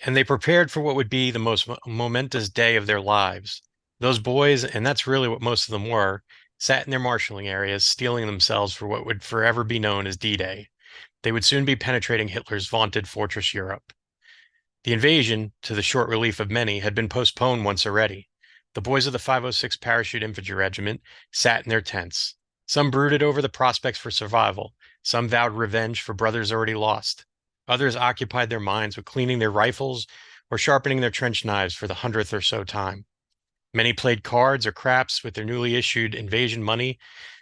and they prepared for what would be the most momentous day of their lives. Those boys, and that's really what most of them were, sat in their marshalling areas, steeling themselves for what would forever be known as D-Day. They would soon be penetrating Hitler's vaunted fortress Europe. The invasion, to the short relief of many, had been postponed once already. The boys of the 506 Parachute Infantry Regiment sat in their tents. Some brooded over the prospects for survival. Some vowed revenge for brothers already lost. Others occupied their minds with cleaning their rifles or sharpening their trench knives for the 100th or so time. Many played cards or craps with their newly issued invasion money,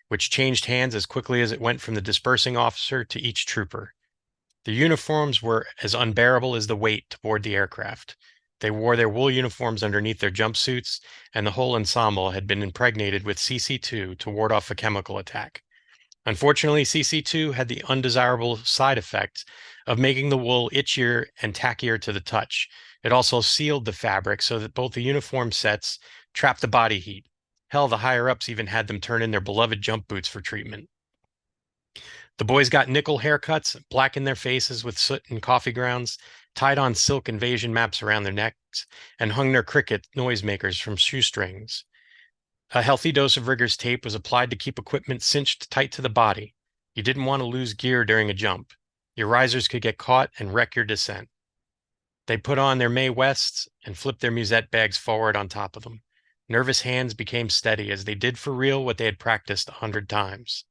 which changed hands as quickly as it went from the dispersing officer to each trooper. The uniforms were as unbearable as the weight to board the aircraft. They wore their wool uniforms underneath their jumpsuits, and the whole ensemble had been impregnated with CC2 to ward off a chemical attack. Unfortunately, CC2 had the undesirable side effect of making the wool itchier and tackier to the touch. It also sealed the fabric so that both the uniform sets trapped the body heat. Hell, the higher-ups even had them turn in their beloved jump boots for treatment. The boys got nickel haircuts, blackened their faces with soot and coffee grounds, tied on silk invasion maps around their necks, and hung their cricket noisemakers from shoestrings. A healthy dose of rigger's tape was applied to keep equipment cinched tight to the body. You didn't want to lose gear during a jump. Your risers could get caught and wreck your descent. They put on their Mae Wests and flipped their musette bags forward on top of them. Nervous hands became steady as they did for real what they had practiced 100 times.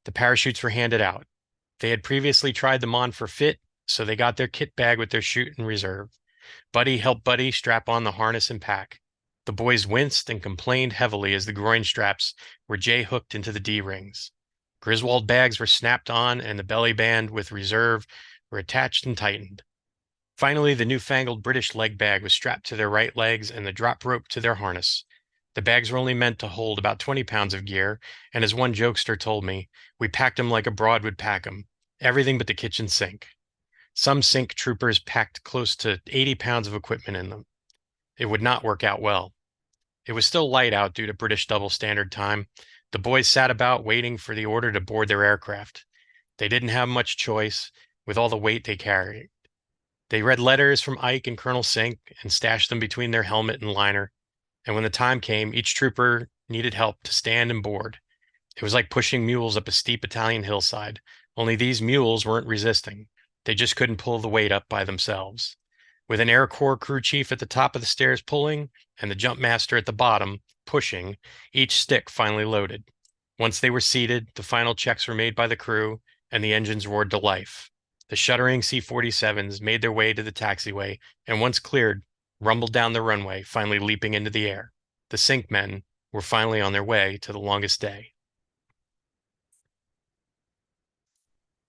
The parachutes were handed out. They had previously tried them on for fit, so they got their kit bag with their chute in reserve. Buddy helped Buddy strap on the harness and pack. The boys winced and complained heavily as the groin straps were J-hooked into the D-rings. Griswold bags were snapped on and the belly band with reserve were attached and tightened. Finally, the newfangled British leg bag was strapped to their right legs and the drop rope to their harness. The bags were only meant to hold about 20 pounds of gear, and as one jokester told me, we packed 'em like a broad would pack 'em, everything but the kitchen sink. Some sink troopers packed close to 80 pounds of equipment in them. It would not work out well. It was still light out due to British double standard time. The boys sat about waiting for the order to board their aircraft. They didn't have much choice with all the weight they carried. They read letters from Ike and Colonel Sink and stashed them between their helmet and liner. And when the time came, each trooper needed help to stand and board. It was like pushing mules up a steep Italian hillside, only these mules weren't resisting. They just couldn't pull the weight up by themselves. With an Air Corps crew chief at the top of the stairs pulling and the jump master at the bottom pushing, each stick finally loaded. Once they were seated, the final checks were made by the crew and the engines roared to life. The shuddering C-47s made their way to the taxiway and once cleared, rumbled down the runway, finally leaping into the air. The sink men were finally on their way to the longest day.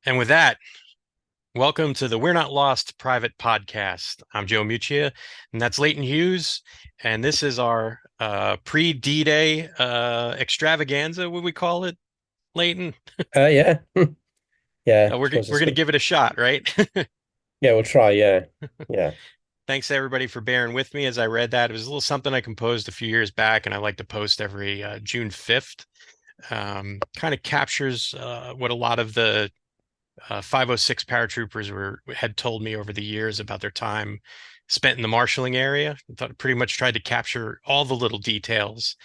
And with that, welcome to the We're Not Lost Private Podcast. I'm Joe Muccia, and that's Leighton Hughes, and this is our pre-D-Day extravaganza, what we call it, Leighton? Yeah. Yeah, We're suppose we're it's gonna good. give it a shot, right? Yeah, we'll try. Yeah. Yeah. Thanks to everybody for bearing with me as I read that. It was a little something I composed a few years back, and I like to post every June 5th. Kind of captures what a lot of the 506 paratroopers had told me over the years about their time spent in the marshalling area. I thought it pretty much tried to capture all the little details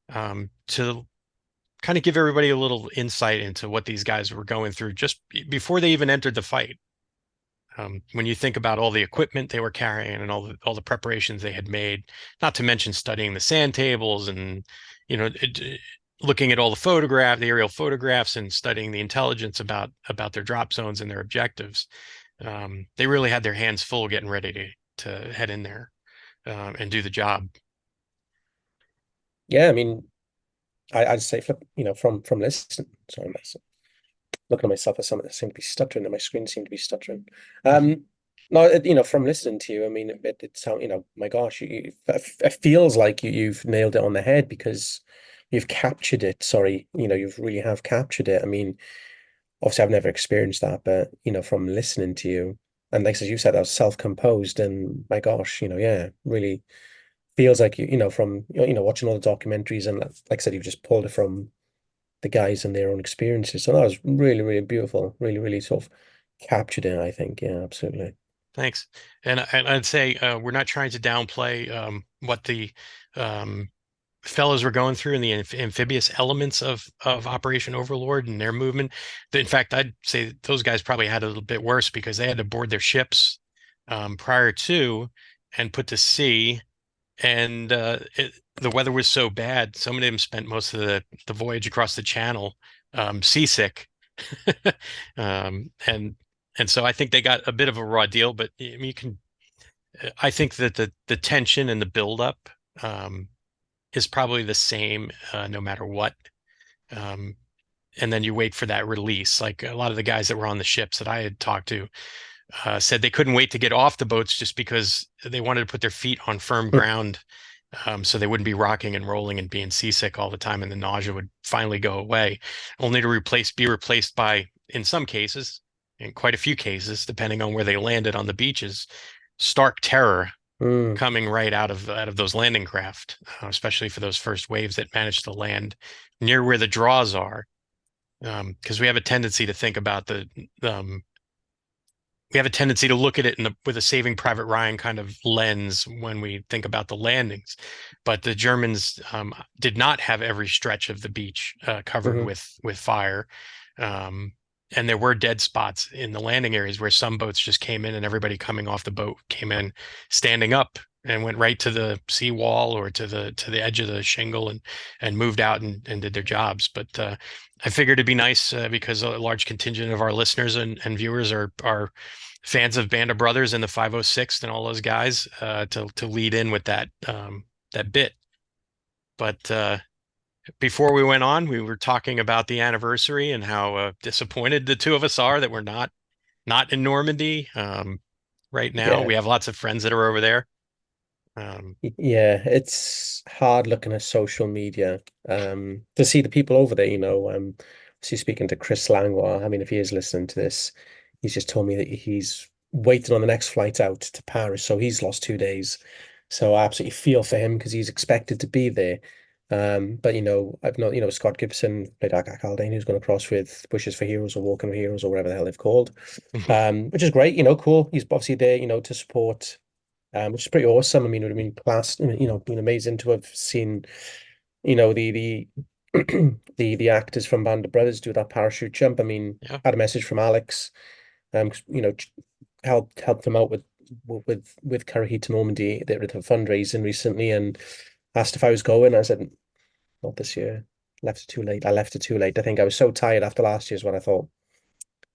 to kind of give everybody a little insight into what these guys were going through just before they even entered the fight. When you think about all the equipment they were carrying and all the preparations they had made, not to mention studying the sand tables and looking at all the aerial photographs, and studying the intelligence about their drop zones and their objectives, they really had their hands full getting ready to head in there and do the job. Yeah. I mean, I'd say from listening. Sorry, looking at myself as someone that seemed to be stuttering, and my screen seemed to be stuttering. No, from listening to you, I mean, it sounds, my gosh, it feels like you've nailed it on the head because you've captured it. Sorry, you've really have captured it. I mean, obviously, I've never experienced that, but from listening to you, and like as you said, that was self-composed, and my gosh, yeah, really feels like from watching all the documentaries, and like I said, you've just pulled it from the guys and their own experiences. So that was really, really beautiful. Really, really sort of captured it, I think. Yeah, absolutely. Thanks. And I'd say we're not trying to downplay what the um, fellows were going through and the amphibious elements of Operation Overlord and their movement. In fact, I'd say those guys probably had it a little bit worse because they had to board their ships prior to and put to sea. And the weather was so bad, some of them spent most of the voyage across the channel seasick. And so I think they got a bit of a raw deal, but I mean, I think that the tension and the buildup um, is probably the same no matter what. Um, and then you wait for that release. Like a lot of the guys that were on the ships that I had talked to said they couldn't wait to get off the boats just because they wanted to put their feet on firm ground, so they wouldn't be rocking and rolling and being seasick all the time, and the nausea would finally go away, only to be replaced by, in some cases, in quite a few cases, depending on where they landed on the beaches, stark terror Mm, coming right out of those landing craft, especially for those first waves that managed to land near where the draws are. Because we have a tendency to think about um, we have a tendency to look at it with a Saving Private Ryan kind of lens when we think about the landings. But the Germans did not have every stretch of the beach covered hmm with fire. Um, and there were dead spots in the landing areas where some boats just came in and everybody coming off the boat came in standing up and went right to the seawall or to the edge of the shingle and moved out and did their jobs. But I figured it'd be nice because a large contingent of our listeners and viewers are fans of Band of Brothers and the 506 and all those guys to lead in with that bit. But before we went on, we were talking about the anniversary and how disappointed the two of us are that we're not in Normandy right now. Yeah. We have lots of friends that are over there. Yeah, it's hard looking at social media to see the people over there, see speaking to Chris Langwa. I mean, if he is listening to this, he's just told me that he's waiting on the next flight out to Paris, so he's lost 2 days. So I absolutely feel for him because he's expected to be there. But I've not, Scott Gibson played Ak Haldane, who's going across with Wishes for Heroes or Walking with Heroes or whatever the hell they've called. Which is great, cool. He's obviously there, to support which is pretty awesome. I mean, it would have been class, been amazing to have seen, the the actors from Band of Brothers do that parachute jump. I mean, Yeah, I had a message from Alex, 'cause, helped them out with Curry Heat to Normandy. They did a fundraising recently and asked if I was going. I said, not this year. Left it too late. I left it too late. I think I was so tired after last year's when I thought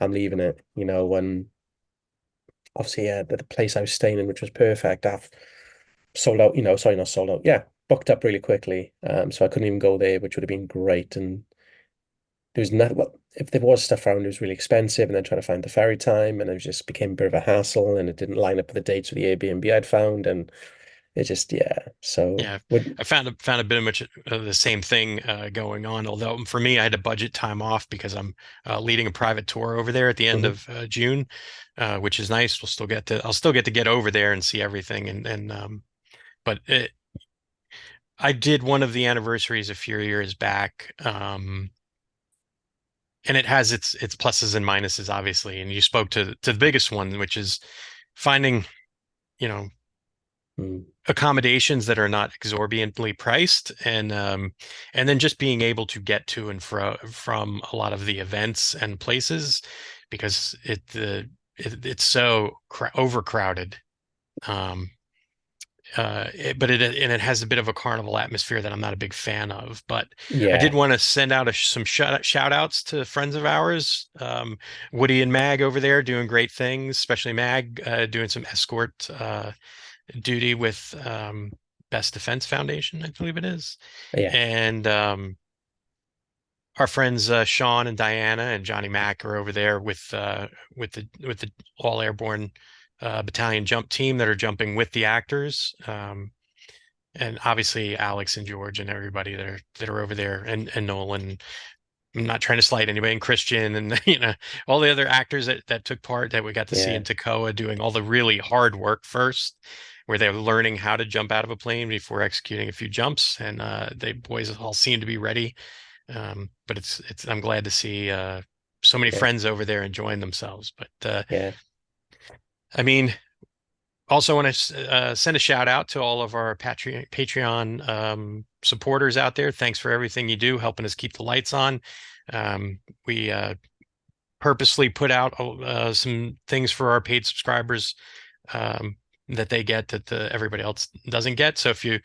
I'm leaving it, when obviously, yeah, the place I was staying in, which was perfect, I've sold out, sorry, not sold out. Yeah, booked up really quickly. So I couldn't even go there, which would have been great. And there was nothing, well, if there was stuff around, it was really expensive. And then trying to find the ferry time, and it just became a bit of a hassle. And it didn't line up with the dates of the Airbnb I'd found. And it just, yeah. So yeah. would, I found a bit of much of the same thing going on. Although for me, I had to budget time off because I'm leading a private tour over there at the end mhm. of June, which is nice. I'll still get to get over there and see everything. But I did one of the anniversaries a few years back, and it has its pluses and minuses, obviously. And you spoke to the biggest one, which is finding, you know, Mm. accommodations that are not exorbitantly priced, and then just being able to get to and from a lot of the events and places because it's so overcrowded. Um, and it has a bit of a carnival atmosphere that I'm not a big fan of. But I did Yeah, want to send out some shout outs to friends of ours, Woody and Mag over there doing great things, especially Mag doing some escort duty with Best Defense Foundation, I believe it is, yeah, and our friends Sean and Diana and Johnny Mack are over there with the all airborne battalion jump team that are jumping with the actors. And obviously Alex and George and everybody that are over there and Nolan. I'm not trying to slight anybody, and Christian and all the other actors that took part that we got to see yeah, in Toccoa doing all the really hard work first, where they're learning how to jump out of a plane before executing a few jumps, and they boys all seem to be ready. But it's I'm glad to see so many yeah, friends over there enjoying themselves. But yeah. I mean, Also want to send a shout out to all of our Patreon supporters out there. Thanks for everything you do, helping us keep the lights on. We purposely put out some things for our paid subscribers um, that they get that everybody else doesn't get. So if you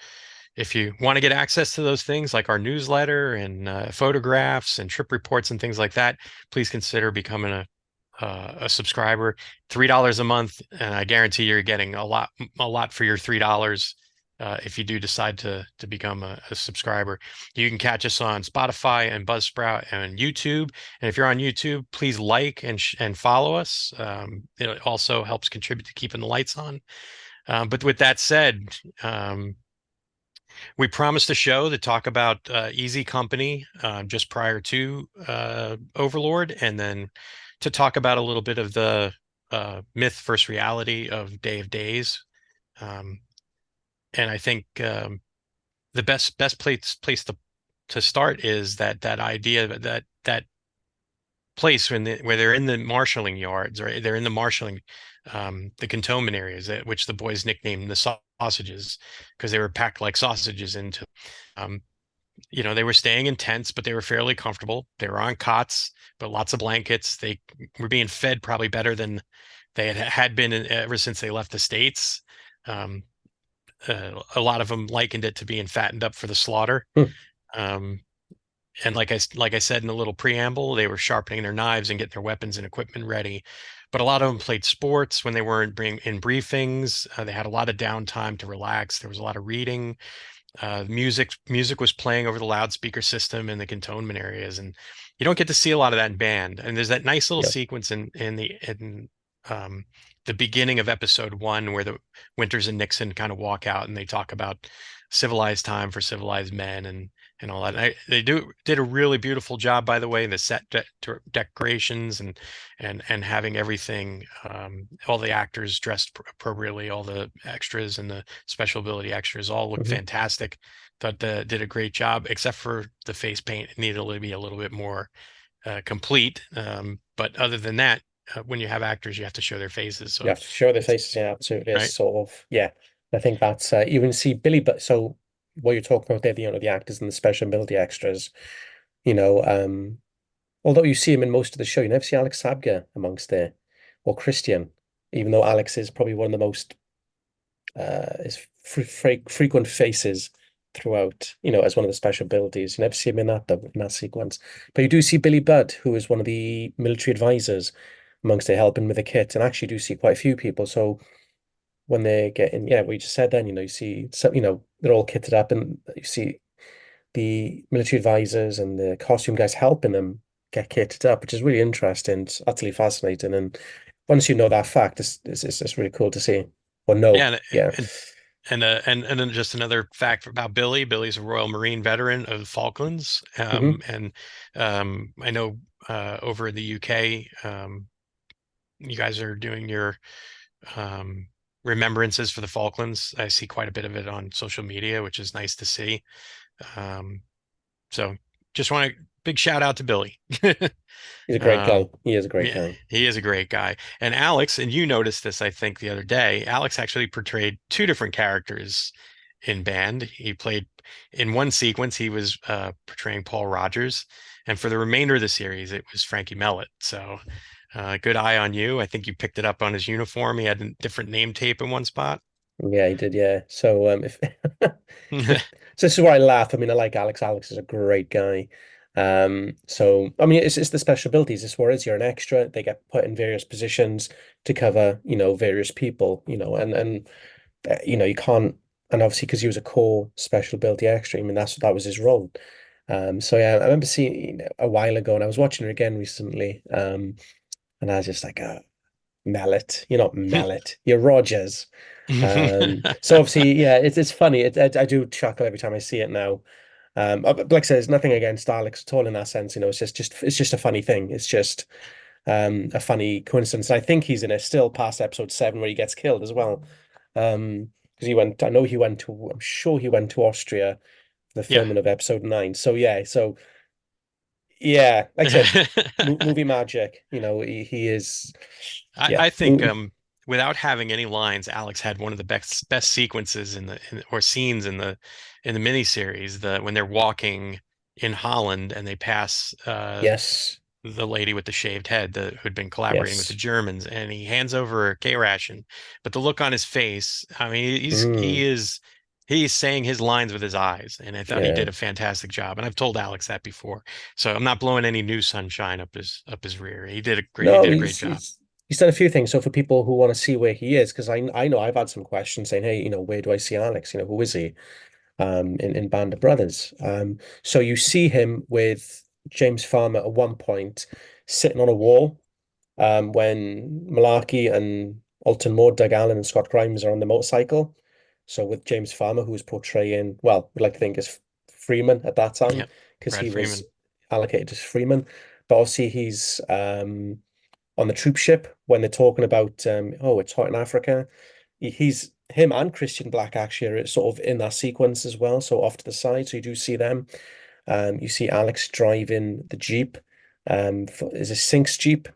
want to get access to those things like our newsletter and photographs and trip reports and things like that, please consider becoming a subscriber. $3 a month, and I guarantee you're getting a lot for your $3. If you do decide to become a subscriber, you can catch us on Spotify and Buzzsprout and YouTube. And if you're on YouTube, please like and follow us. It also helps contribute to keeping the lights on. But with that said, we promised a show to talk about Easy Company just prior to Overlord, and then to talk about a little bit of the myth versus reality of Day of Days. Um, and I think the best place to start is that idea that place where they're in the marshalling yards, right? They're in the marshalling, the cantonment areas, which the boys nicknamed the sausages because they were packed like sausages into. Um, they were staying in tents, but they were fairly comfortable. They were on cots, but lots of blankets. They were being fed probably better than they had been ever since they left the States. Um, a lot of them likened it to being fattened up for the slaughter. Hmm. Um, and like I said in the little preamble, they were sharpening their knives and getting their weapons and equipment ready. But a lot of them played sports when they weren't in briefings. They had a lot of downtime to relax. There was a lot of reading. Music was playing over the loudspeaker system in the cantonment areas, and you don't get to see a lot of that in band. And there's that nice little Yeah. sequence in the beginning of episode one where the Winters and Nixon kind of walk out and they talk about civilized time for civilized men and all that. They did a really beautiful job, by the way, in the set decorations and having everything, all the actors dressed appropriately, all the extras and the special ability extras all looked Hmm. fantastic. Thought did a great job, except for the face paint. It needed to be a little bit more complete. But other than that, when you have actors, you have to show their faces. You So have to show their it's faces, yeah, absolutely. It's right. sort of, yeah. I think that's even see Billy, but so what you're talking about there, the actors and the special ability extras, you know, although you see him in most of the show, you never see Alex Sabga amongst there or Christian, even though Alex is probably one of the most is frequent faces throughout, as one of the special abilities. You never see him in that sequence. But you do see Billy Budd, who is one of the military advisors amongst they helping with the kit, and actually do see quite a few people. So when they get in, yeah, we just said then, you see some, they're all kitted up and you see the military advisors and the costume guys helping them get kitted up, which is really interesting. It's utterly fascinating. And once you know that fact, it's really cool to see or know. Yeah, Yeah. and then just another fact about Billy. Billy's a Royal Marine veteran of the Falklands, Hmm. and I know over in the UK, you guys are doing your um, remembrances for the Falklands. I see quite a bit of it on social media, which is nice to see. Um, so just want to big shout out to Billy. He's a great Um, guy. He is a great yeah, guy. he is a great guy. And Alex, and you noticed this, I think, the other day, Alex actually portrayed two different characters in band. He played in one sequence, he was portraying Paul Rogers, and for the remainder of the series, it was Frankie Mellett. So good eye on you. I think you picked it up on his uniform. He had a different name tape in one spot. Yeah, he did. Yeah. So if if so, this is where I laugh. I mean, I like Alex. Alex is a great guy. So I mean, it's the special abilities. This where is you're an extra. They get put in various positions to cover, various people. You can't. And obviously, because he was a core special ability extra, I mean, that was his role. So yeah, I remember seeing it a while ago, and I was watching it again recently. And I was just like, Mallet, you're not Mallet, you're Rogers. So obviously, yeah, it's funny. I do chuckle every time I see it now. But like I said, there's nothing against Alex at all in that sense. It's just a funny thing. It's just a funny coincidence. I think he's in it still past episode 7 where he gets killed as well. Because I know I'm sure he went to Austria for the Yeah. filming of episode 9. So yeah, like I said, movie magic. He is, yeah. I think without having any lines, Alex had one of the best sequences or scenes in the miniseries. When they're walking in Holland and they pass Yes. the lady with the shaved head who'd been collaborating with the Yes. Germans, and he hands over a K ration, but the look on his face, I mean, Mm, he's saying his lines with his eyes, and I thought he yeah. did a fantastic job. And I've told Alex that before, so I'm not blowing any new sunshine up his rear. He No, did a great job. he's done a few things. So for people who want to see where he is, because I know I've had some questions saying, hey, where do I see Alex? Who is he? In Band of Brothers. So you see him with James Farmer at one point sitting on a wall, when Malarkey and Alton Moore, Doug Allen, and Scott Grimes are on the motorcycle. So with James Farmer, who was portraying, well, we like to think as Freeman at that time, Yep, because Brad he was Freeman. allocated as Freeman. But obviously he's on the troop ship when they're talking about, oh, it's hot in Africa. He's him and Christian Black actually are sort of in that sequence as well. So off to the side, so you do see them. You see Alex driving the Jeep. Is a Sinks Jeep.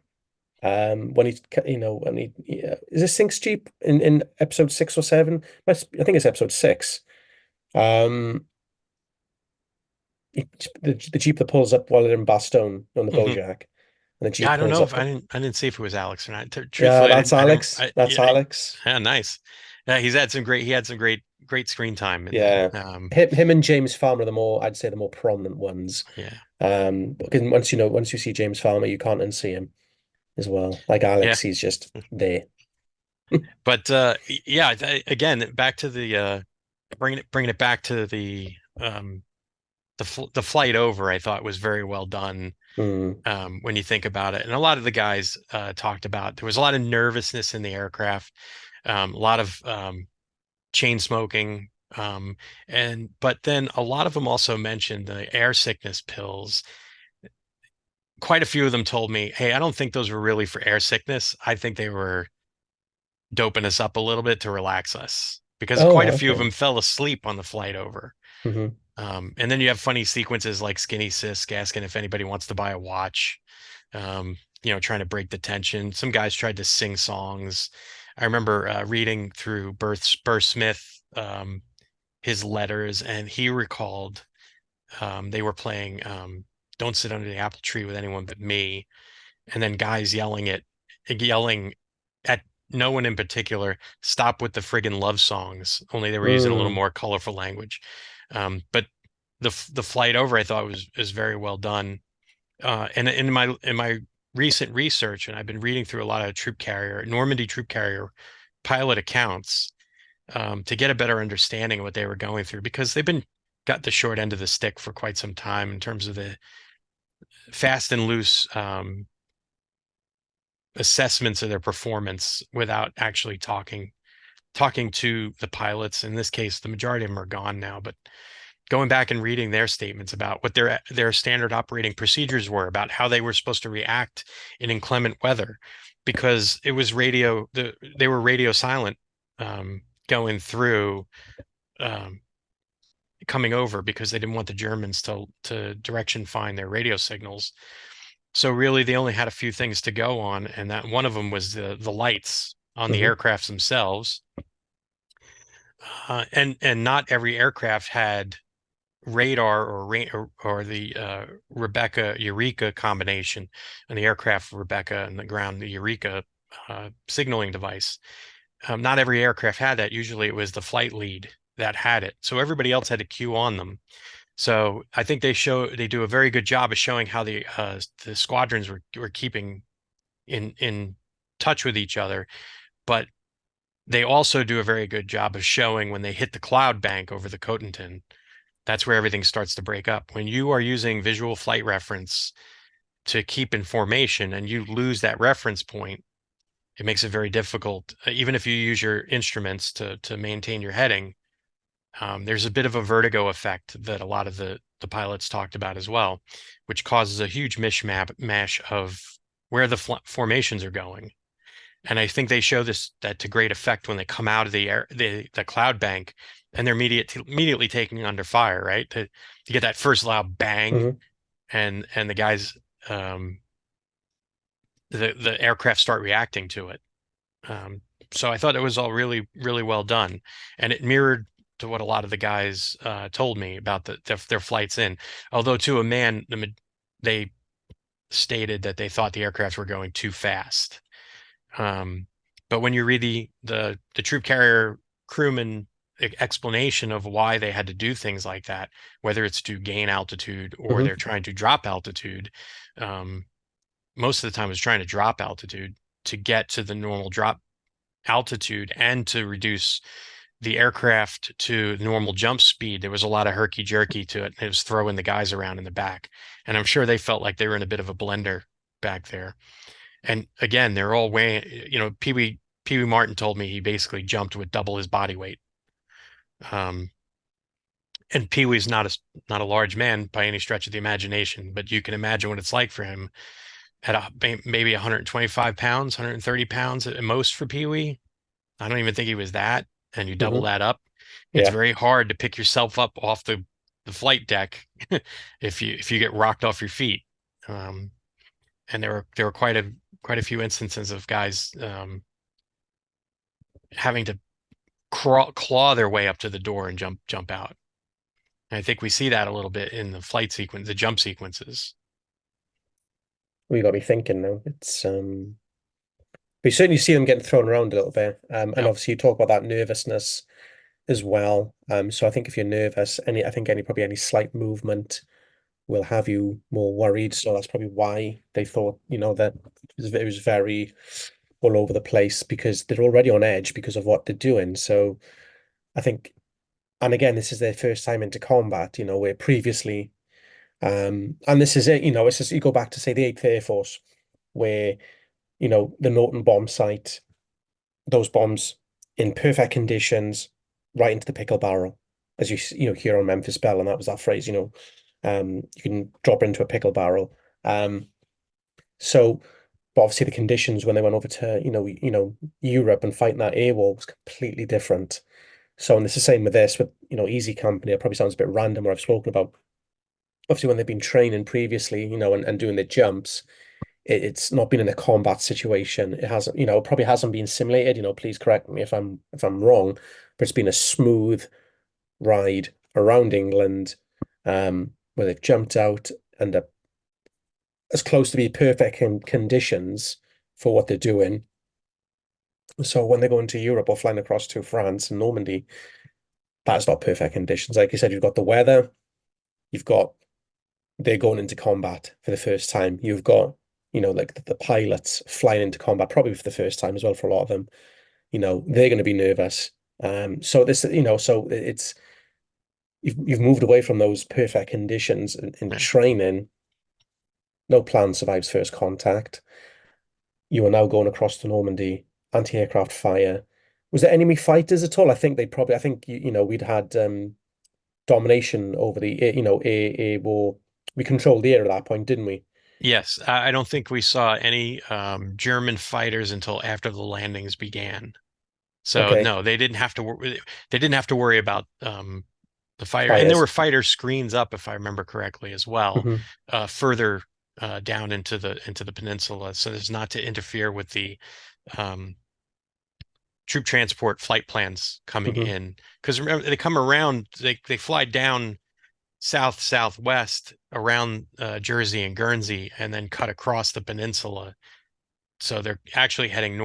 When he, when he, yeah, is it Sinks Jeep in episode 6 or 7? I think it's episode 6. Um, the Jeep that pulls up while they're in Bastogne on the Hmm. Bojack, and the Yeah, Jeep I don't pulls know if up. I didn't see if it was Alex or not. Yeah, Truthfully, that's Alex. That's yeah, Alex. yeah, nice. Yeah, he had some great screen time in there. Yeah. Him and James Farmer are I'd say the more prominent ones. Yeah, Because once you see James Farmer, you can't unsee him as well. Like yeah. Alex, he's just there. But yeah, again, back to bringing it back to the flight over, I thought was very well done. Mm, When you think about it, and a lot of the guys talked about there was a lot of nervousness in the aircraft, a lot of chain smoking. But then a lot of them also mentioned the air sickness pills. Quite a few of them told me, "Hey, I don't think those were really for air sickness. I think they were doping us up a little bit to relax us." Because quite oh, a few of okay. them fell asleep on the flight over. Hmm. And then you have funny sequences like Skinny Sisk asking if anybody wants to buy a watch, trying to break the tension. Some guys tried to sing songs. I remember reading through Burr Smith, his letters, and he recalled they were playing "Don't Sit Under the Apple Tree with Anyone But Me," and then guys yelling at no one in particular, "Stop with the friggin' love songs." Only they were using a little Mm, more colorful language. But the flight over, I thought was very well done. And in my recent research, and I've been reading through a lot of Normandy troop carrier pilot accounts, to get a better understanding of what they were going through, because they've been got the short end of the stick for quite some time in terms of the fast and loose assessments of their performance without actually talking to the pilots. In this case, the majority of them are gone now, but going back and reading their statements about what their standard operating procedures were, about how they were supposed to react in inclement weather, because they were radio silent, going through, um, coming over, because they didn't want the Germans to direction find their radio signals. So really, they only had a few things to go on, and that one of them was the lights on the hmm. aircrafts themselves. And not every aircraft had radar or the Rebecca Eureka combination, and the aircraft Rebecca and the ground the Eureka signaling device. Not every aircraft had that. Usually, it was the flight lead that had it, so everybody else had to queue on them. So I think they do a very good job of showing how the squadrons were keeping in touch with each other, but they also do a very good job of showing when they hit the cloud bank over the Cotentin. That's where everything starts to break up. When you are using visual flight reference to keep in formation and you lose that reference point, it makes it very difficult. Even if you use your instruments to maintain your heading, there's a bit of a vertigo effect that a lot of the pilots talked about as well, which causes a huge mash of where the formations are going. And I think they show that to great effect when they come out of the cloud bank, and they're immediately taking under fire, right? To get that first loud bang, Hmm. and the guys, um, the aircraft start reacting to it. Um, So I thought it was all really, really well done, and it mirrored to what a lot of the guys told me about their flights in. Although to a man, they stated that they thought the aircrafts were going too fast. Um, but when you read the troop carrier crewman explanation of why they had to do things like that, whether it's to gain altitude or they're Hmm. trying to drop altitude, um, most of the time it's trying to drop altitude to get to the normal drop altitude and to reduce the aircraft to normal jump speed. There was a lot of herky jerky to it. It was throwing the guys around in the back. And I'm sure they felt like they were in a bit of a blender back there. And again, they're all weighing, Pee Wee Martin told me he basically jumped with double his body weight. Um, and Pee Wee's not a large man by any stretch of the imagination, but you can imagine what it's like for him at maybe 125 pounds, 130 pounds at most for Pee Wee. I don't even think he was that. And you double Hmm. that up, it's Yeah, very hard to pick yourself up off the flight deck if you get rocked off your feet. Um, and there were quite a few instances of guys having to claw their way up to the door and jump out. And I think we see that a little bit in the flight sequence, the jump sequences. we got me thinking now. We certainly see them getting thrown around a little bit. And Yep. obviously you talk about that nervousness as well. So I think if you're nervous, I think probably any slight movement will have you more worried. So that's probably why they thought, that it was very all over the place because they're already on edge because of what they're doing. So I think, and again, this is their first time into combat, where previously, and this is it, it's just you go back to say the Eighth Air Force, where, the Norton bomb site, those bombs in perfect conditions, right into the pickle barrel, as hear on Memphis Belle, and that was that phrase, you can drop into a pickle barrel. So, but obviously the conditions when they went over to Europe and fighting that air war was completely different. So, and it's the same with this with Easy Company. It probably sounds a bit random what I've spoken about. Obviously, when they've been training previously, and doing the jumps, it's not been in a combat situation. It hasn't, it probably hasn't been simulated. Please correct me if I'm wrong, but it's been a smooth ride around England, where they've jumped out and are as close to be perfect in conditions for what they're doing. So when they go into Europe or flying across to France and Normandy, that's not perfect conditions. Like you said, you've got the weather, you've got they're going into combat for the first time. You've got, like the pilots flying into combat probably for the first time as well for a lot of them. They're going to be nervous. So this, so it's you've moved away from those perfect conditions in Right. training. No plan survives first contact. You are now going across to Normandy, anti-aircraft fire. Was there enemy fighters at all? I think we'd had domination over the air war. We controlled the air at that point, didn't we? Yes, I don't think we saw any German fighters until after the landings began. So Okay. no, they didn't have to worry about the fire. And there were Fires. fighter screens up, if I remember correctly, as well, Hmm. further down into the peninsula, so as not to interfere with the um, troop transport flight plans coming Hmm. in. Because remember, they come around, they fly down southwest around Jersey and Guernsey, and then cut across the peninsula. So they're actually heading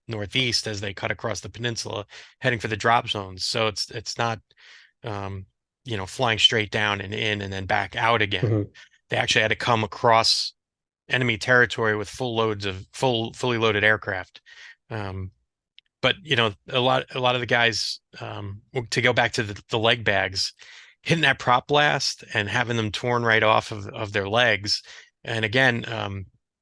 northeast as they cut across the peninsula, heading for the drop zones. So it's not um, flying straight down and in and then back out again. Hmm. They actually had to come across enemy territory with full loads of fully loaded aircraft. Um, but a lot of the guys, to go back to the leg bags, hitting that prop blast and having them torn right off of their legs. And again,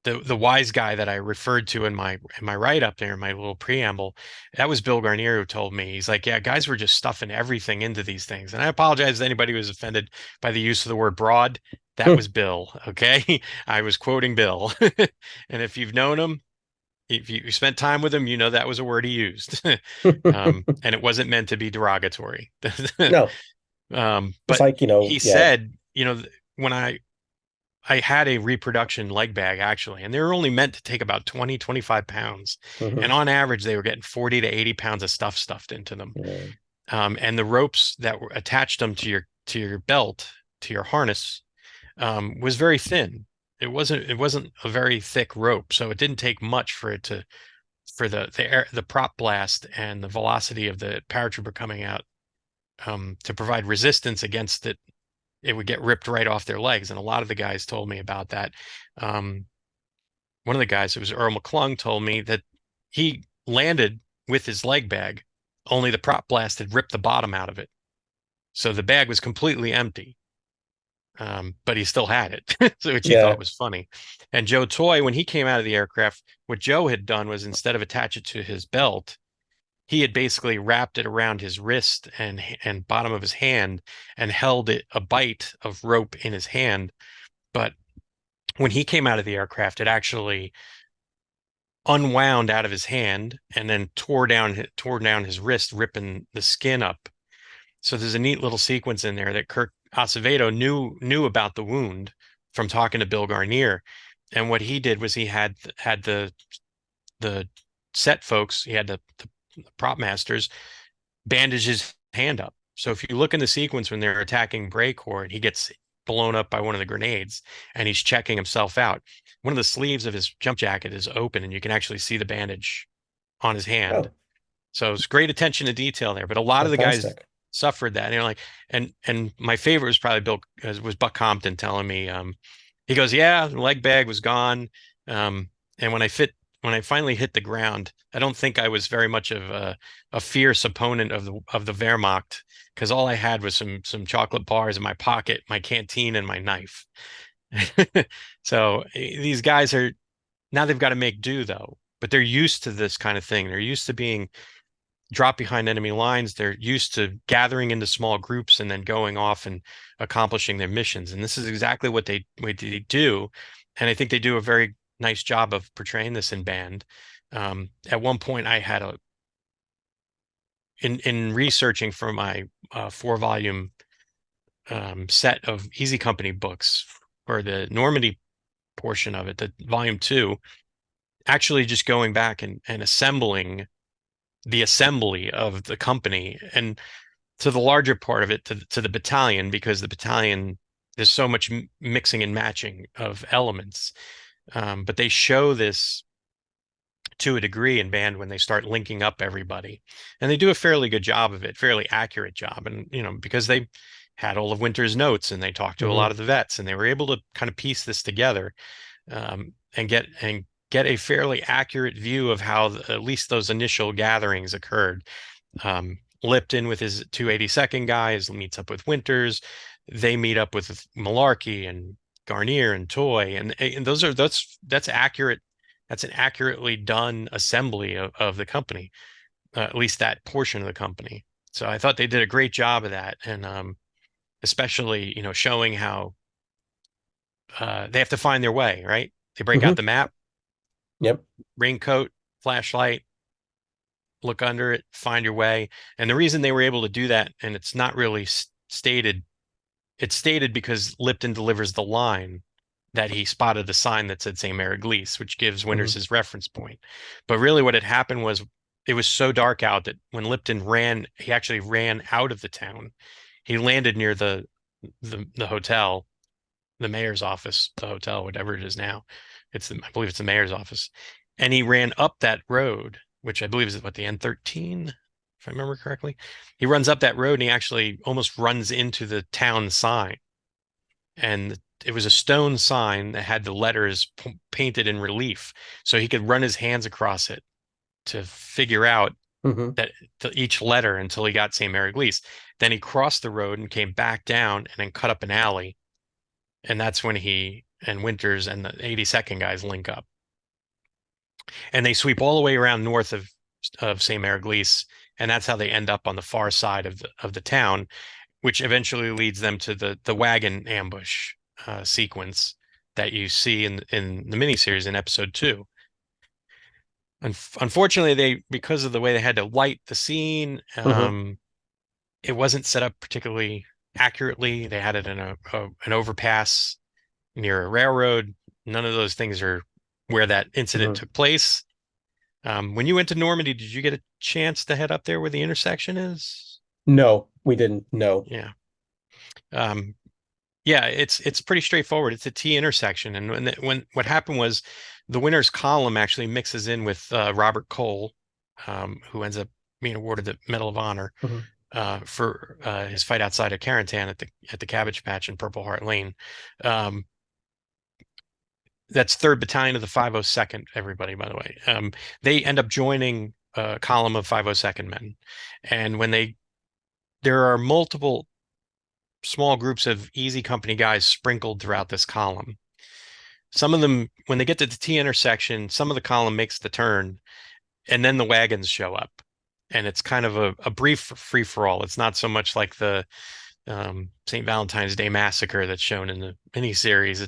the wise guy that I referred to in my write up there, in my little preamble, that was Bill Garnier who told me. He's like, yeah, guys were just stuffing everything into these things. And I apologize to anybody who was offended by the use of the word broad. That was Bill. Okay. I was quoting Bill. And if you've known him, if you spent time with him, that was a word he used. And it wasn't meant to be derogatory. No, it's But like, he yeah. said, when I had a reproduction leg bag actually, and they were only meant to take about 20, 25 pounds. And Hmm. on average, they were getting 40 to 80 pounds of stuff stuffed into them. Yeah. And the ropes that were attached them to your belt, to your harness, was very thin. It wasn't a very thick rope, so it didn't take much for it to for the prop blast and the velocity of the paratrooper coming out to provide resistance against it. It would get ripped right off their legs, and a lot of the guys told me about that. Um, One of the guys, it was Earl McClung, told me that he landed with his leg bag, only the prop blast had ripped the bottom out of it, so the bag was completely empty. But he still had it, so which he thought Yeah. was funny. And Joe Toy, when he came out of the aircraft, what Joe had done was instead of attach it to his belt, he had basically wrapped it around his wrist and bottom of his hand and held it a bite of rope in his hand. But when he came out of the aircraft, it actually unwound out of his hand and then tore down his wrist, ripping the skin up. So there's a neat little sequence in there that Kirk Acevedo knew about the wound from talking to Bill Garnier. And what he did was he had the set folks, he had the prop masters bandage his hand up. So if you look in the sequence when they're attacking Braycord, he gets blown up by one of the grenades and he's checking himself out. One of the sleeves of his jump jacket is open and you can actually see the bandage on his hand. Oh, So it's great attention to detail there. But a lot of the guys fantastic. suffered that. Like, and my favorite was probably was Buck Compton telling me, he goes, yeah, the leg bag was gone. And when I finally hit the ground, I don't think I was very much of a fierce opponent of the Wehrmacht because all I had was some chocolate bars in my pocket, my canteen, and my knife. So these guys are now they've got to make do though, but they're used to this kind of thing. They're used to being dropped behind enemy lines. They're used to gathering into small groups and then going off and accomplishing their missions. And this is exactly what they do. And I think they do a very nice job of portraying this in band. At one point, I had in researching for my 4 volume set of Easy Company books for the Normandy portion of it, the volume 2, actually just going back and assembling the assembly of the company and to the larger part of it to the battalion because the battalion there's so much mixing and matching of elements. But they show this to a degree in band when they start linking up everybody, and they do a fairly good job of it, fairly accurate job. And because they had all of Winter's notes and they talked to a lot Hmm. of the vets, and they were able to kind of piece this together and get a fairly accurate view of how at least those initial gatherings occurred. Lipton with his 282nd guys meets up with Winters. They meet up with Malarkey and Garnier and Toy, and that's accurate. That's an accurately done assembly of the company, at least that portion of the company. So I thought they did a great job of that, and especially showing how they have to find their way. Right? They break out Hmm. the map, Yep. raincoat, flashlight, look under it, find your way. And the reason they were able to do that, and it's not really stated, it's stated because Lipton delivers the line that he spotted a sign that said St. Mary Glees, which gives Winters Hmm. his reference point. But really what had happened was it was so dark out that when Lipton ran, he actually ran out of the town. He landed near the hotel, the mayor's office, the hotel, whatever it is now. I believe it's the mayor's office. And he ran up that road, which I believe is what the N13, if I remember correctly. He runs up that road and he actually almost runs into the town sign. And it was a stone sign that had the letters painted in relief. So he could run his hands across it to figure out Hmm. that each letter until he got St. Mary Glees. Then he crossed the road and came back down and then cut up an alley, and that's when he and Winters and the 82nd guys link up, and they sweep all the way around north of St. Mariglis, and that's how they end up on the far side of the town, which eventually leads them to the wagon ambush sequence that you see in the miniseries in episode 2. Unfortunately, they because of the way they had to light the scene, Hmm. it wasn't set up particularly accurately. They had it in an overpass near a railroad. None of those things are where that incident Hmm. took place. When you went to Normandy, did you get a chance to head up there where the intersection is? No, we didn't. No. Yeah. Um, yeah, it's pretty straightforward. It's a T intersection, and when what happened was the winner's column actually mixes in with Robert Cole, who ends up being awarded the Medal of Honor Hmm. for his fight outside of Carentan at the Cabbage Patch in Purple Heart Lane. Um, that's 3rd Battalion of the 502nd, everybody, by the way. They end up joining a column of 502nd men. And there are multiple small groups of easy company guys sprinkled throughout this column. Some of them, when they get to the T intersection, some of the column makes the turn, and then the wagons show up. And it's kind of a brief free for all. It's not so much like the St. Valentine's Day Massacre that's shown in the miniseries.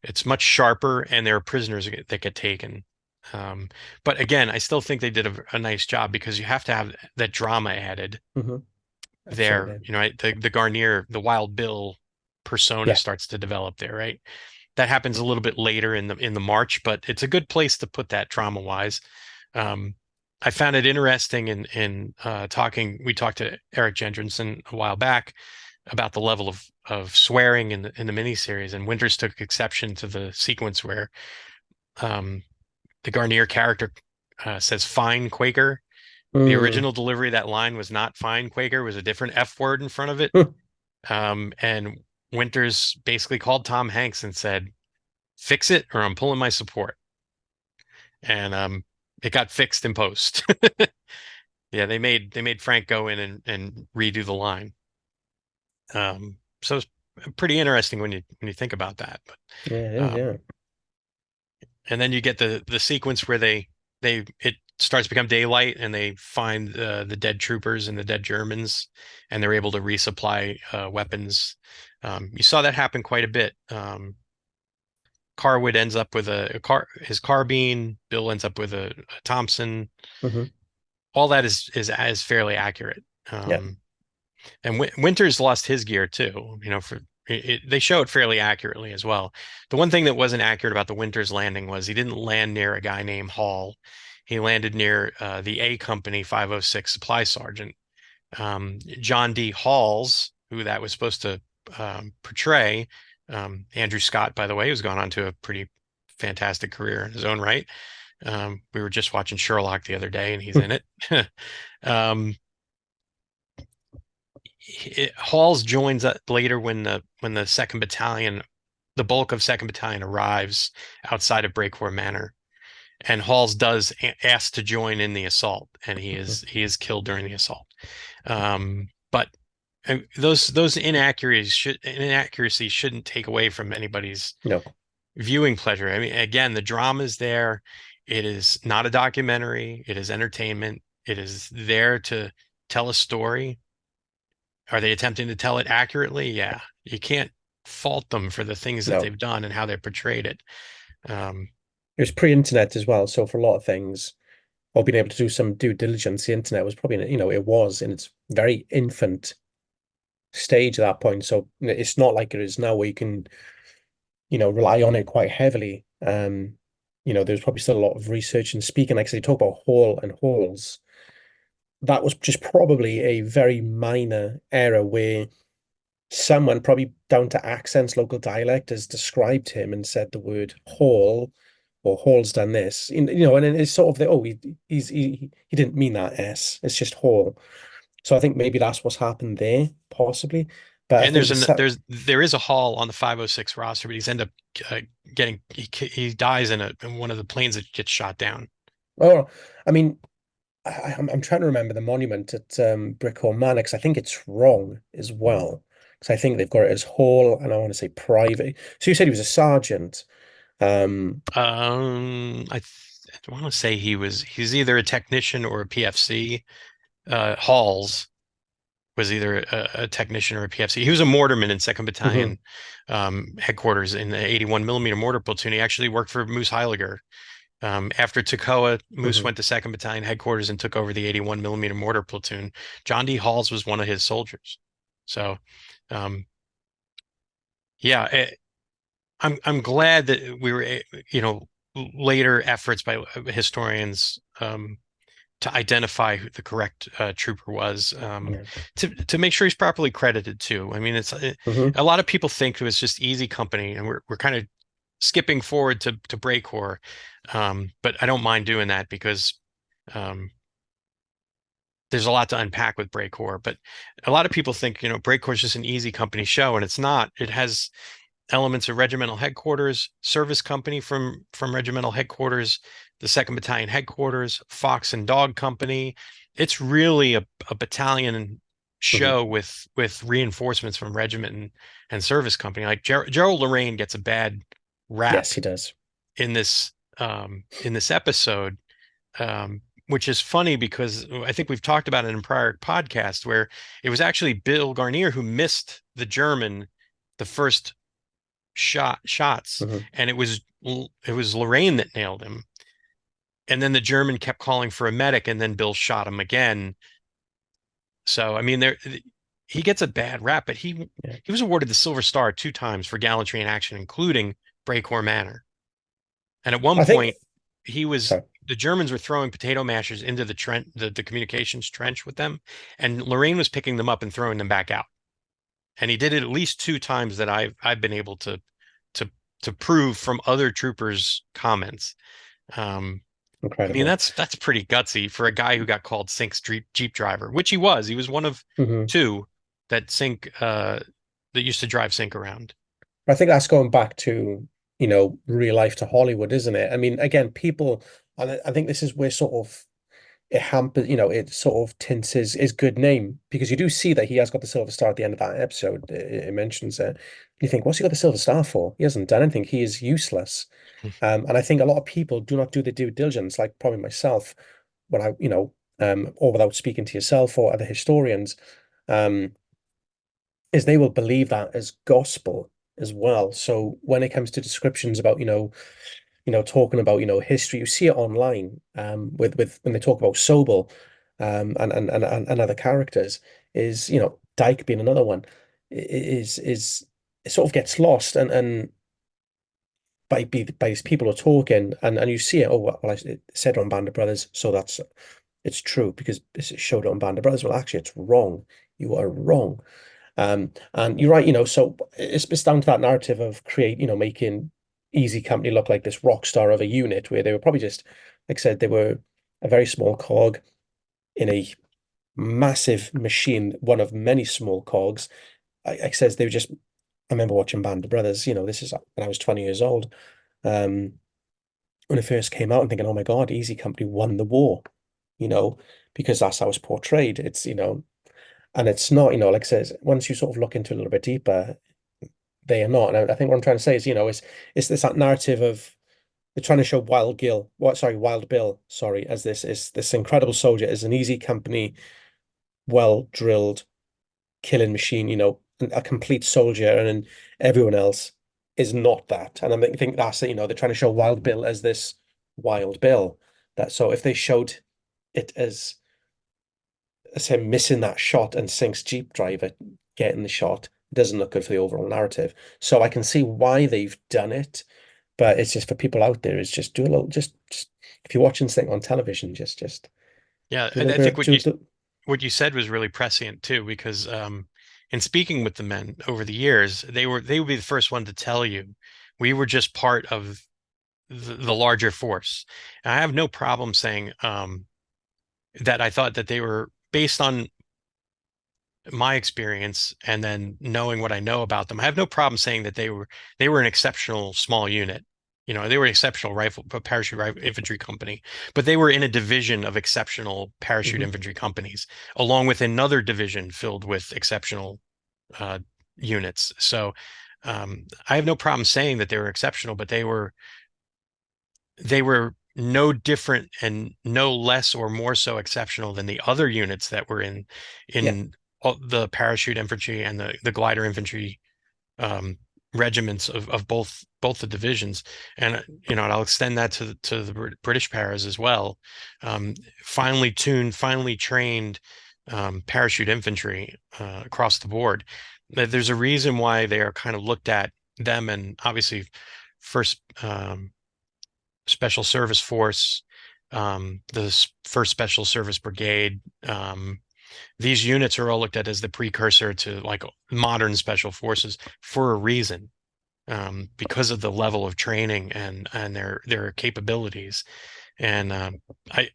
It's much sharper, and there are prisoners that get taken. But again, I still think they did a nice job because you have to have that drama added Hmm. there. Absolutely. You know, right? The Garnier, the Wild Bill persona Yeah. starts to develop there, right? That happens a little bit later in the March, but it's a good place to put that trauma wise. Um, I found it interesting in talking. We talked to Eric Gendronson a while back about the level of swearing in the miniseries, and Winters took exception to the sequence where um, the Garnier character says "fine Quaker." The Mm. original delivery of that line was not "fine Quaker," was a different F word in front of it. And Winters basically called Tom Hanks and said, "Fix it, or I'm pulling my support." And it got fixed in post. Yeah, they made Frank go in and redo the line. So it's pretty interesting when you think about that. But Yeah, it is. um, Yeah. and then you get the sequence where they it starts to become daylight and they find the dead troopers and the dead Germans, and they're able to resupply weapons. You saw that happen quite a bit. Carwood ends up with his carbine. Bill ends up with a Thompson. Hmm. All that is fairly accurate. Yeah. And Winters lost his gear too. You know, they show it fairly accurately as well. The one thing that wasn't accurate about the Winters landing was he didn't land near a guy named Hall. He landed near the A Company 506 supply sergeant, John D. Halls, who that was supposed to portray. Andrew Scott, by the way, who's gone on to a pretty fantastic career in his own right. We were just watching Sherlock the other day, and he's in it. um, Halls joins later when the second battalion, the bulk of second battalion arrives outside of Breakcore Manor, and Halls does ask to join in the assault, and Hmm. he is killed during the assault. But those inaccuracies shouldn't take away from anybody's No. viewing pleasure. I mean, again, the drama is there. It is not a documentary. It is entertainment. It is there to tell a story. Are they attempting to tell it accurately? Yeah. You can't fault them for the things that No. they've done and how they portrayed it. Um, It was pre-internet as well, so for a lot of things, or being able to do some due diligence, the internet was probably, it was in its very infant stage at that point. So it's not like it is now where you can, rely on it quite heavily. There's probably still a lot of research and speaking. Like I say, you talk about Hall and Halls. That was just probably a very minor error where someone, probably down to accents, local dialect, has described him and said the word Hall or Hall's done this. And it's sort of he didn't mean that S. It's just Hall. So I think maybe that's what's happened there, possibly. But I and think there is a Hall on the 506 roster, but he's end up uh, he dies in one of the planes that gets shot down. well, I mean, I'm trying to remember the monument at Brickhall Manor because I think it's wrong as well. Because I think they've got it as Hall and I want to say Private. So you said he was a sergeant. Um, I want to say he's either a technician or a PFC. Halls was either a technician or a PFC. He was a mortarman in Second mhm, Battalion headquarters in the 81 millimeter mortar platoon. He actually worked for Moose Heiliger. After Toccoa, Moose mhm. went to Second Battalion headquarters and took over the 81 millimeter mortar platoon. John D. Halls was one of his soldiers. So, um, Yeah, I'm glad that we were, you know, later efforts by historians to identify who the correct trooper was, Yeah. to make sure he's properly credited too. I mean, Hmm. a lot of people think it was just easy company, and we're kind of skipping forward to Break Corps, but I don't mind doing that because um, there's a lot to unpack with Break Corps. But a lot of people think, you know, Break Corps is just an easy company show, and it's not. It has elements of regimental headquarters, service company from regimental headquarters, the Second Battalion headquarters, Fox and Dog Company. It's really a battalion Hmm. show with reinforcements from regiment and service company. Like Gerald Lorraine gets a bad rap Yes, he does. in this episode, which is funny because I think we've talked about it in prior podcasts where it was actually Bill Garnier who missed the German the first shots, Hmm. and it was Lorraine that nailed him. And then the German kept calling for a medic, and then Bill shot him again. So I mean, there he gets a bad rap, but Yeah. he was awarded the Silver Star 2 times for gallantry in action, including Breakhor Manor. And at one I think. point, he was Sorry. the Germans were throwing potato mashers into the trench, the communications trench with them, and Lorraine was picking them up and throwing them back out. And he did it at least 2 times that I've been able to to prove from other troopers' comments. Um, I mean, Incredible. that's pretty gutsy for a guy who got called Sink's Jeep driver, which he was. He was one of Hmm. two that Sink that used to drive Sink around. I think that's going back to, real life to Hollywood, isn't it? I mean, again, people, and I think this is where sort of it hampers, it sort of tints his good name because you do see that he has got the Silver Star at the end of that episode. It mentions it. You think, what's he got the Silver Star for? He hasn't done anything. He is useless. And I think a lot of people do not do the due diligence, like probably myself, when or without speaking to yourself or other historians, um, is they will believe that as gospel as well. So when it comes to descriptions about, talking about, history, you see it online, with when they talk about Sobel, and other characters, is, Dyke being another one, is it sort of gets lost, and by these people who are talking, and you see it. Oh, well, it said on Band of Brothers, so it's true because it showed it on Band of Brothers. Well, actually, it's wrong. You are wrong. And you're right, so it's down to that narrative of making Easy Company look like this rock star of a unit where they were probably just, like I said, they were a very small cog in a massive machine, one of many small cogs. Like I says, they were just, I remember watching Band of Brothers, this is when I was 20 years old. Um, when it first came out and thinking, oh my God, Easy Company won the war, you know, because that's how it's portrayed. It's, and it's not, like I says, once you sort of look into it a little bit deeper, they are not. And I think what I'm trying to say is, it's this that narrative of they're trying to show Wild Bill, sorry, as this incredible soldier, as an Easy Company, well drilled killing machine, a complete soldier, and then everyone else is not that. And I think that's it, they're trying to show Wild Bill as this Wild Bill. That so if they showed it as him missing that shot and Sink's Jeep driver getting the shot, it doesn't look good for the overall narrative. So I can see why they've done it, but it's just for people out there, it's just do a little just if you're watching something on television, just Yeah, do a I little I think bit do. what you said was really prescient too, because in speaking with the men over the years, they would be the first one to tell you we were just part of the larger force. And I have no problem saying that I thought that they were based on my experience and then knowing what I know about them. I have no problem saying that they were an exceptional small unit. You know, they were an exceptional parachute rifle infantry company, but they were in a division of exceptional parachute Mhm. infantry companies, along with another division filled with exceptional uh, units. So I have no problem saying that they were exceptional, but they were no different and no less or more so exceptional than the other units that were in Yeah. in the parachute infantry and the glider infantry um, regiments of both the divisions. And and I'll extend that to the British paras as well. Finely tuned, finely trained parachute infantry across the board. There's a reason why they are kind of looked at, them and obviously first special service force, the first special service brigade. These units are all looked at as the precursor to like modern special forces for a reason, because of the level of training and their capabilities. And I,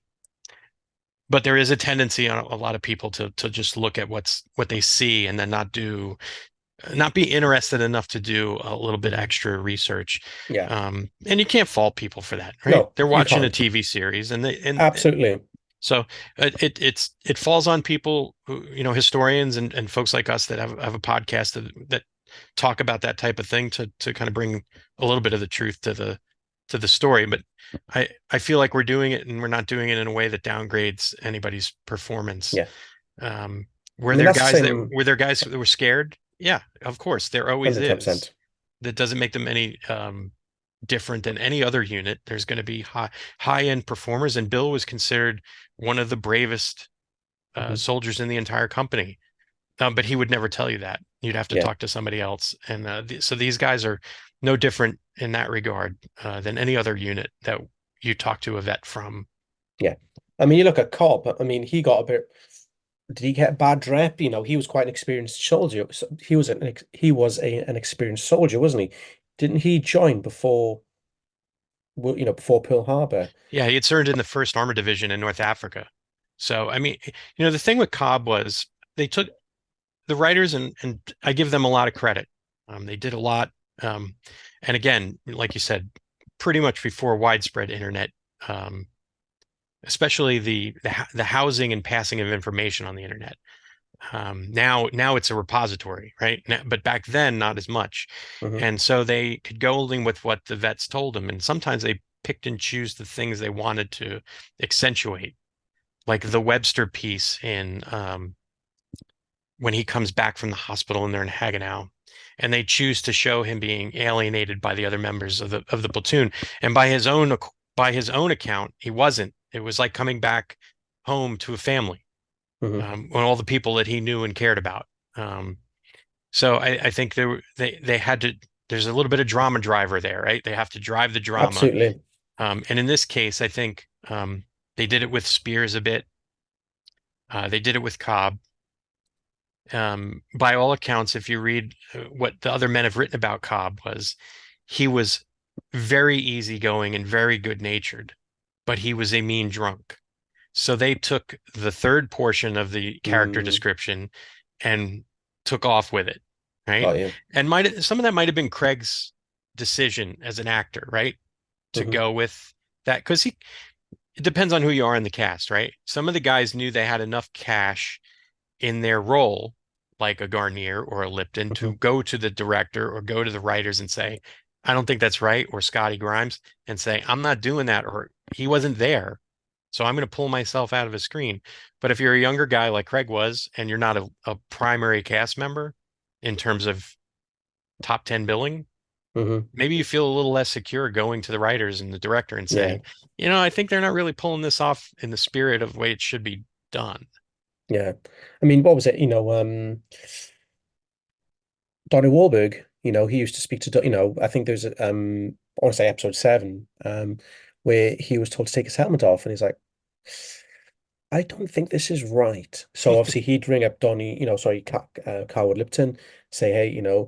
but there is a tendency on a lot of people to just look at what they see and then not be interested enough to do a little bit Hmm. extra research. Yeah. And you can't fault people for that, right? No, They're you watching a can't. TV series and Absolutely. so it falls on people who, historians and folks like us that have a podcast that talk about that type of thing to kind of bring a little bit of the truth to the story. But I feel like we're doing it and we're not doing it in a way that downgrades anybody's performance. Yeah. Um, I mean, that's the same were there guys that were scared? Yeah, of course, there always is. 110%. That doesn't make them any different than any other unit. There's going to be high end performers, and Bill was considered one of the bravest Hmm. soldiers in the entire company. But he would never tell you that. You'd have to Yeah. talk to somebody else. And so these guys are no different in that regard than any other unit that you talk to a vet from. Yeah. I mean, you look at Cobb. I mean, he got a bit. Did he get a bad rep? He was quite an experienced soldier. He was an experienced soldier, wasn't he? Didn't he join before, well, before Pearl Harbor? Yeah, he had served in the First Armored Division in North Africa. So, I mean, the thing with Cobb was they took the writers, and I give them a lot of credit. They did a lot. Um, and again, like you said, pretty much before widespread internet, um, especially the housing and passing of information on the internet. Now it's a repository, right? But back then, not as much. Hmm. And so they could go only with what the vets told them. And sometimes they picked and choose the things they wanted to accentuate, like the Webster piece in when he comes back from the hospital and they're in Hagenau. And they choose to show him being alienated by the other members of the platoon. And by his own account, he wasn't. It was like coming back home to a family, Hmm. when all the people that he knew and cared about. Um, so I think they had to. There's a little bit of drama driver there, right? They have to drive the drama. Absolutely. And in this case, I think they did it with Spears a bit. They did it with Cobb. By all accounts, if you read what the other men have written about Cobb, was he was very easygoing and very good natured, but he was a mean drunk. So they took the third portion of the character Mm, description and took off with it, right? got you. And some of that might have been Craig's decision as an actor, right? To Hmm. go with that because it depends on who you are in the cast, right? Some of the guys knew they had enough cash in their role, like a Garnier or a Lipton, Hmm. to go to the director or go to the writers and say, I don't think that's right, or Scotty Grimes and say, I'm not doing that, or he wasn't there. So I'm going to pull myself out of a screen. But if you're a younger guy like Craig was, and you're not a primary cast member in terms of top 10 billing, Hmm. maybe you feel a little less secure going to the writers and the director and Yeah. saying, I think they're not really pulling this off in the spirit of the way it should be done. Yeah. I mean, what was it? Donnie Wahlberg, he used to speak to, I think there's I want to say episode 7, where he was told to take his helmet off, and he's like, I don't think this is right. So obviously he'd ring up Donnie, sorry, Carwood Lipton, say, hey,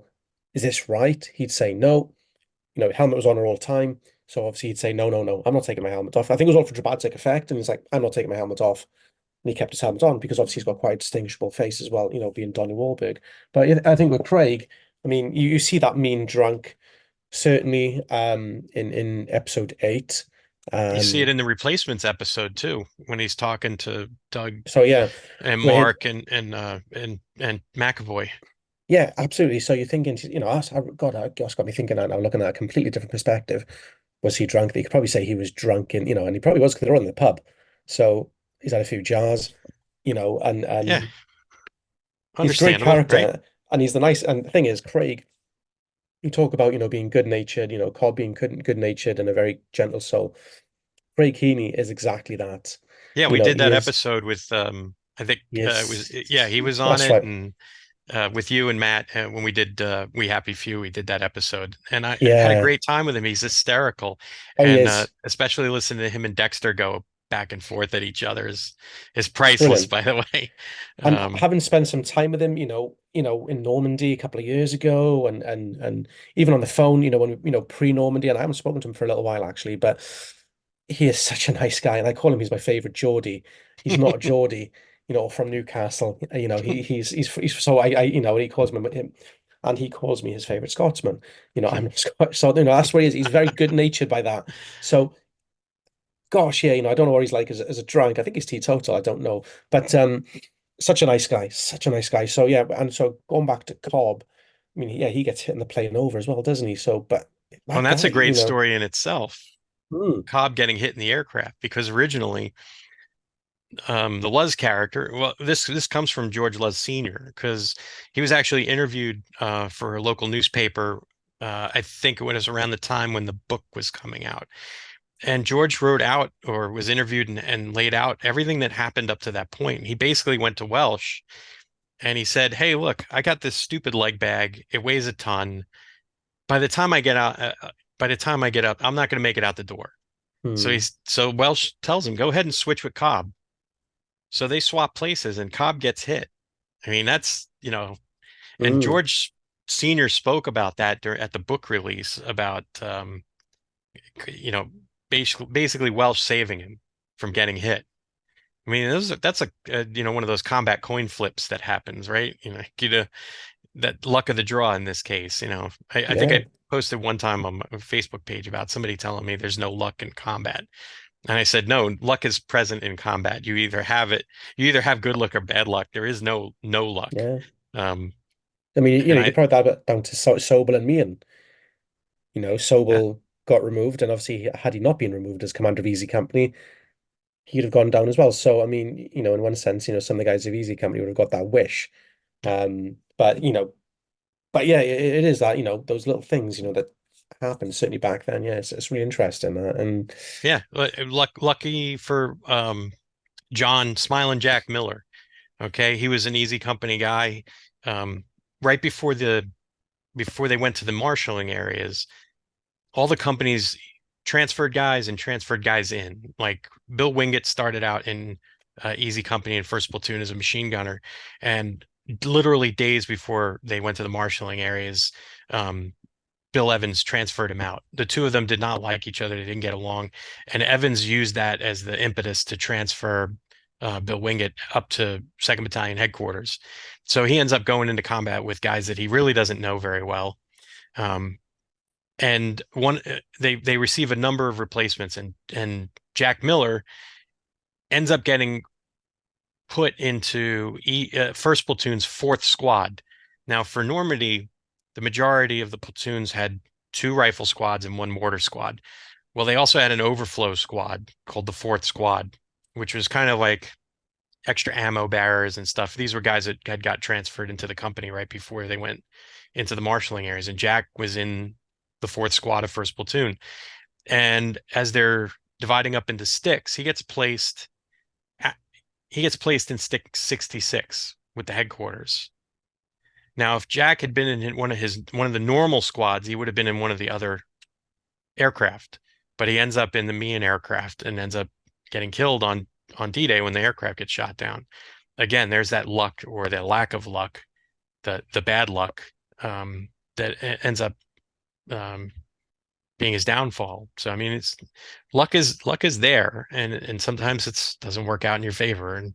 is this right? He'd say no. Helmet was on her all the time. So obviously he'd say, no, no, no, I'm not taking my helmet off. I think it was all for dramatic effect. And he's like, I'm not taking my helmet off. And he kept his helmet on because obviously he's got quite a distinguishable face as well, being Donnie Wahlberg. But I think with Craig, I mean, you see that mean drunk certainly in episode 8. You see it Um, in the replacements episode too, when he's talking to Doug so yeah, and where Mark and McAvoy. yeah, absolutely. So you're thinking, God, that's got me thinking that now, looking at a completely different perspective. Was he drunk? You could probably say he was drunk and he probably was because they're on the pub. So he's had a few jars, and Yeah, he's a great understandable, right? character. And he's and the thing is, Craig, you talk about, being good-natured, Cobb being good-natured and a very gentle soul. Craig Heaney is exactly that. Yeah, we did He that is, episode with I think he it was is, yeah, he was on that's it right. and with you and Matt when we did We Happy Few. We did that episode, and I had a Yeah. great time with him. He's hysterical, Oh, he and is. especially listening to him and Dexter go back and forth at each other is It's priceless. brilliant. By the way, And um, having spent some time with him, in Normandy a couple of years ago, and even on the phone, when pre-Normandy, and I haven't spoken to him for a little while actually, but he is such a nice guy, and I call him he's my favorite Geordie. He's not a Geordie, from Newcastle. He's so and he calls me him, and he calls me his favorite Scotsman. I'm not Scottish, so that's what he is. He's very good-natured by that. So gosh, yeah, I don't know what he's like as a drunk. I think he's teetotal. I don't know, but such a nice guy, such a nice guy. So yeah, and so going back to Cobb, I mean, yeah, he gets hit in the plane over as well, doesn't he? So, but and that that's guy, a great story in itself. mm, Cobb getting hit in the aircraft because originally the Luz character. Well, this comes from George Luz Sr. because he was actually interviewed for a local newspaper. I think it was around the time when the book was coming out, and George wrote out or was interviewed and laid out everything that happened up to that point. He basically went to Welsh and he said, "Hey, look, I got this stupid leg bag. It weighs a ton. By the time I get out, by the time I get up, I'm not going to make it out the door." mm, So Welsh tells him, "Go ahead and switch with Cobb." So they swap places and Cobb gets hit. I mean, and mm, George Sr. spoke about that at the book release about, you know, basically Welsh saving him from getting hit. I mean, that's one of those combat coin flips that happens, right? That luck of the draw in this case. I think yeah, I posted one time on my Facebook page about somebody telling me there's no luck in combat. And I said, no, luck is present in combat. You either have good luck or bad luck. There is no luck. yeah. Um, I mean, and you could probably that down to Sobel and Meehan. yeah, Sobel got removed, and obviously, had he not been removed as commander of Easy Company, he'd have gone down as well. So, I mean, in one sense, some of the guys of Easy Company would have got that wish. yeah, But yeah, it is that, those little things, that happened certainly back then. Yeah, it's really interesting. And yeah. Lucky for John Smiling Jack Miller. Okay, he was an Easy Company guy. Um, right before they went to the marshaling areas, all the companies transferred guys in. Like Bill Wingate started out in Easy Company and First Platoon as a machine gunner, and literally days before they went to the marshaling areas, um, Bill Evans transferred him out. The two of them did not like each other; they didn't get along, and Evans used that as the impetus to transfer Bill Wingate up to Second Battalion headquarters. So he ends up going into combat with guys that he really doesn't know very well. Um, and they receive a number of replacements, and Jack Miller ends up getting put into First Platoon's fourth squad. Now, for Normandy, the majority of the platoons had two rifle squads and one mortar squad. Well, they also had an overflow squad called the fourth squad, which was kind of like extra ammo bearers and stuff. These were guys that had got transferred into the company right before they went into the marshaling areas, and Jack was in the fourth squad of First Platoon. And as they're dividing up into sticks, he gets placed in stick 66 with the headquarters. Now, if Jack had been in one of the normal squads, he would have been in one of the other aircraft. But he ends up in the Meehan aircraft and ends up getting killed on D-Day when the aircraft gets shot down. Again, there's that luck or the lack of luck, the bad luck that ends up um, being his downfall. So I mean, it's luck is there, and sometimes it doesn't work out in your favor. And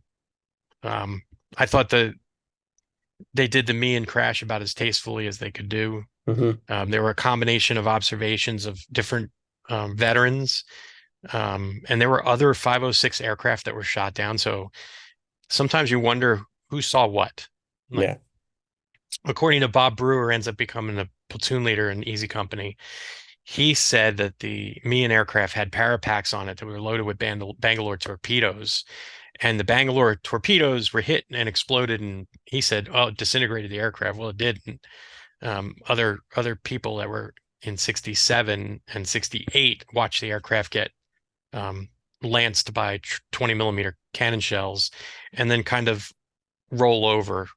um, I thought that they did the me and crash about as tastefully as they could do. mhm, There were a combination of observations of different veterans, and there were other 506 aircraft that were shot down. So sometimes you wonder who saw what. Like yeah, according to Bob Brewer, ends up becoming a platoon leader in Easy Company. He said that the Meehan aircraft had parapacks on it that were loaded with Bangalore torpedoes, and the Bangalore torpedoes were hit and exploded. And he said, "Oh, it disintegrated the aircraft." Well, it did. And, other people that were in 67 and 68 watched the aircraft get um, lanced by 20 millimeter cannon shells, and then kind of roll over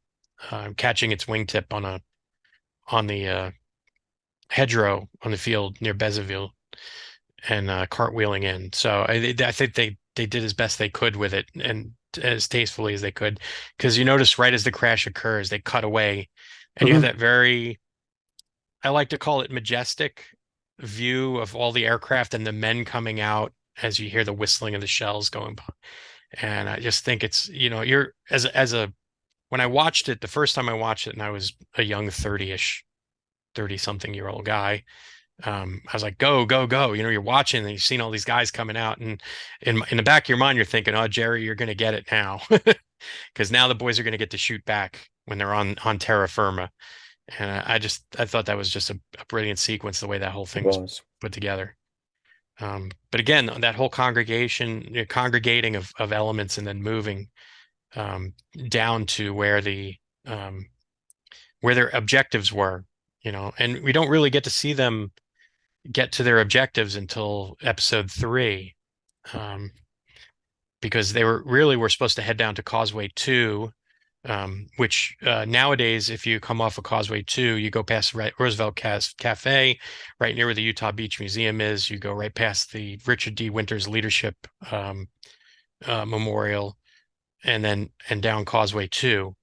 catching its wingtip on the hedgerow on the field near Bezaville and cartwheeling in. So I think they did as best they could with it and as tastefully as they could, because you notice right as the crash occurs, they cut away, and you have Hmm. that very, I like to call it majestic view of all the aircraft and the men coming out as you hear the whistling of the shells going by. And I just think it's, you're as a when I watched it the first time I watched it, and I was a young 30-ish, 30 something year old guy. I was like, go, go, go. You're watching and you've seen all these guys coming out. And in the back of your mind, you're thinking, oh, Jerry, you're going to get it now. Because now the boys are going to get to shoot back when they're on terra firma. And I thought that was just a brilliant sequence, the way that whole It thing was was. put together. But again, that whole congregating of elements and then moving um, down to um, where their objectives were, and we don't really get to see them get to their objectives until episode 3, um, because they were supposed to head down to Causeway 2, which nowadays, if you come off of Causeway 2, you go past Roosevelt Cafe, right near where the Utah Beach Museum is. You go right past the Richard D. Winters Leadership um, Memorial, and down Causeway 2,